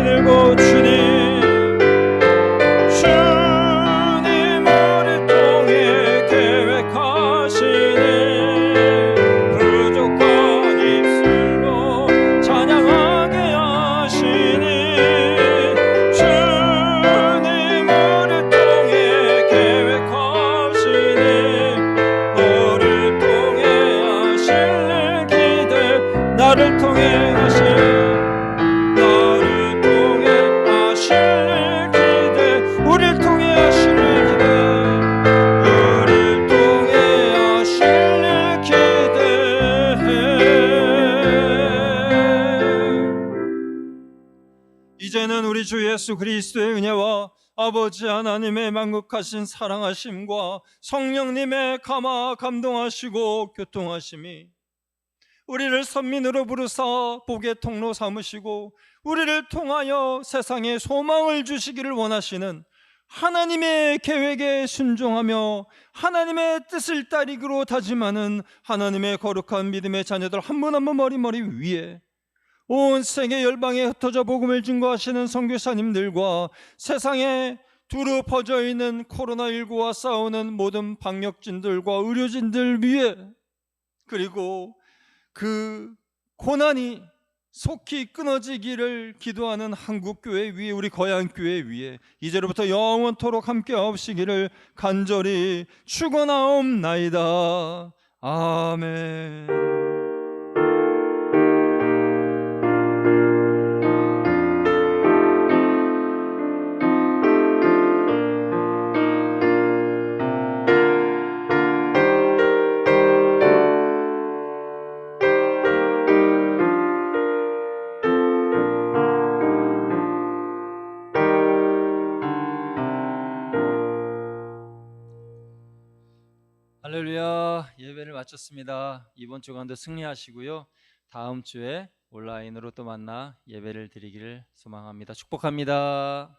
들고 주님 우리 통해 계획하시니 부족한 입술로 찬양하게 하시니 주님 우리 통해 계획하시니 너를 통해 하실 일 기대 나를 통해 하실 나를 통해 하실 일 기대 우릴 통해 하실 일 기대 우릴 통해 하실 일 기대해. 이제는 우리 주 예수 그리스도의 은혜와 아버지 하나님의 만극하신 사랑하심과 성령님의 감화 감동하시고 교통하심이 우리를 선민으로 부르사 복의 통로 삼으시고 우리를 통하여 세상에 소망을 주시기를 원하시는 하나님의 계획에 순종하며 하나님의 뜻을 따르기로 다짐하는 하나님의 거룩한 믿음의 자녀들 한 분 한 분 머리 위에 온 세계 열방에 흩어져 복음을 증거하시는 선교사님들과 세상에 두루 퍼져 있는 코로나19와 싸우는 모든 방역진들과 의료진들 위에 그리고 그 고난이 속히 끊어지기를 기도하는 한국교회 위에 우리 거양교회 위에 이제로부터 영원토록 함께 하옵시기를 간절히 축원하옵나이다. 아멘. 할렐루야. 예배를 마쳤습니다. 이번 주간도 승리하시고요. 다음 주에 온라인으로 또 만나 예배를 드리기를 소망합니다. 축복합니다.